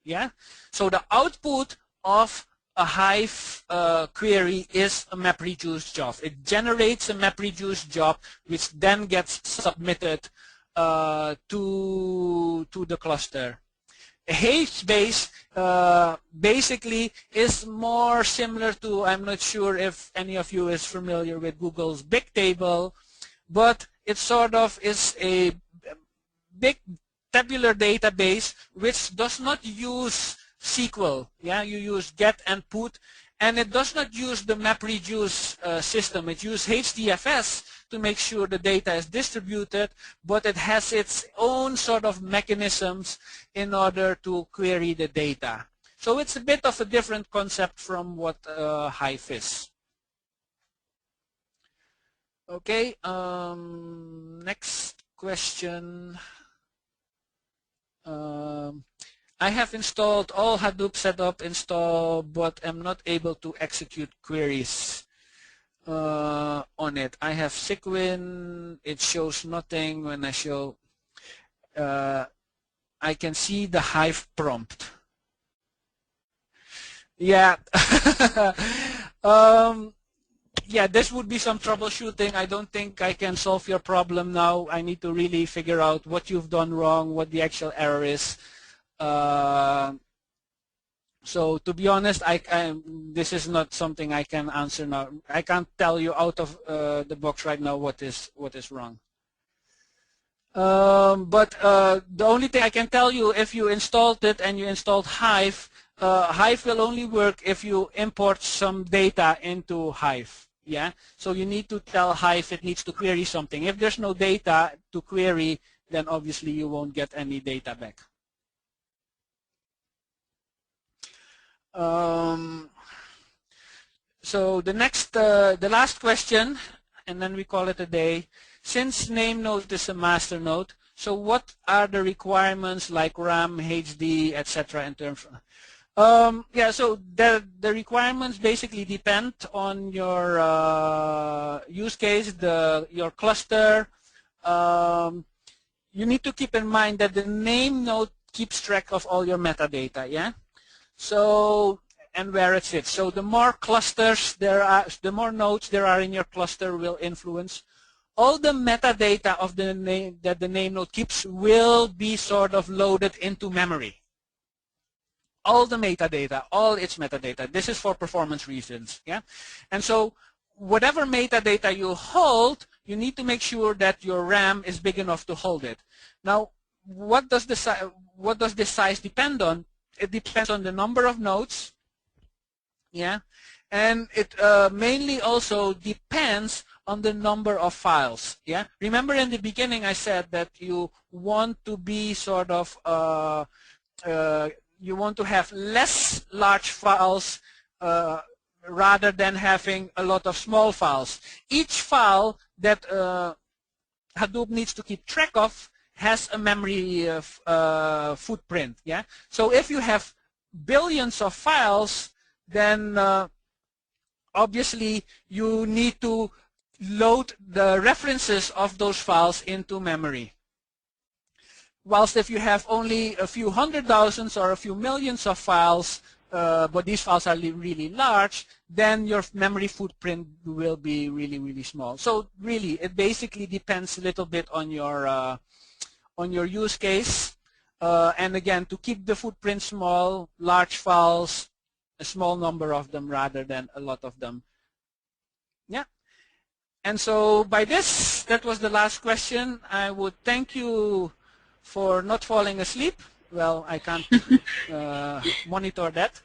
Yeah. So the output of a Hive query is a MapReduce job. It generates a MapReduce job, which then gets submitted to the cluster. HBase basically is more similar to, I'm not sure if any of you is familiar with Google's Big Table, but it sort of is a big tabular database which does not use SQL. Yeah, you use get and put, and it does not use the MapReduce system. It uses HDFS to make sure the data is distributed, but it has its own sort of mechanisms in order to query the data. So it's a bit of a different concept from what Hive is. Okay, next question. I have installed all Hadoop setup install, but am not able to execute queries on it. I have Sequin, it shows nothing when I show, I can see the Hive prompt. Yeah, yeah, this would be some troubleshooting. I don't think I can solve your problem now. I need to really figure out what you've done wrong, what the actual error is. So to be honest, this is not something I can answer now. I can't tell you out of the box right now what is wrong. But the only thing I can tell you, if you installed it and you installed Hive, Hive will only work if you import some data into Hive. Yeah, so you need to tell Hive it needs to query something. If there's no data to query, then obviously you won't get any data back. So the last question, and then we call it a day. since name node is a master node, so what are the requirements like RAM, HD, etc. in terms of, yeah, so the requirements basically depend on your use case, your cluster. You need to keep in mind that the name node keeps track of all your metadata, yeah? So, and where it sits. So the more clusters there are, the more nodes there are in your cluster will influence. All the metadata of the name that the name node keeps will be sort of loaded into memory. All the metadata, all its metadata. This is for performance reasons, yeah? And so whatever metadata you hold, you need to make sure that your RAM is big enough to hold it. Now, what does this size depend on? It depends on the number of nodes, yeah? And it mainly also depends on the number of files, yeah? Remember in the beginning I said that you want to be sort of, you want to have less large files rather than having a lot of small files. Each file that Hadoop needs to keep track of has a memory footprint, yeah? So if you have billions of files, then obviously you need to load the references of those files into memory. Whilst if you have only a few 100,000 or a few millions of files, but these files are really large, then your memory footprint will be really, really small. So really, it basically depends a little bit on your use case. And again, to keep the footprint small, large files, a small number of them rather than a lot of them. Yeah. And so by this, that was the last question. I would thank you for not falling asleep. Well, I can't monitor that.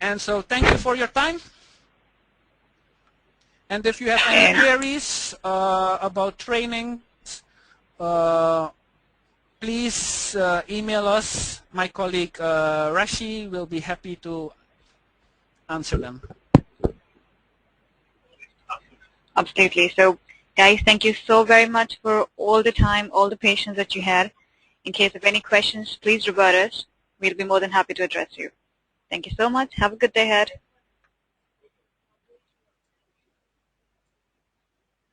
And so thank you for your time. And if you have any queries about training, please email us. My colleague Rashi will be happy to answer them. Absolutely. So guys, thank you so very much for all the time, all the patience that you had. In case of any questions, please revert us. We'll be more than happy to address you. Thank you so much. Have a good day ahead.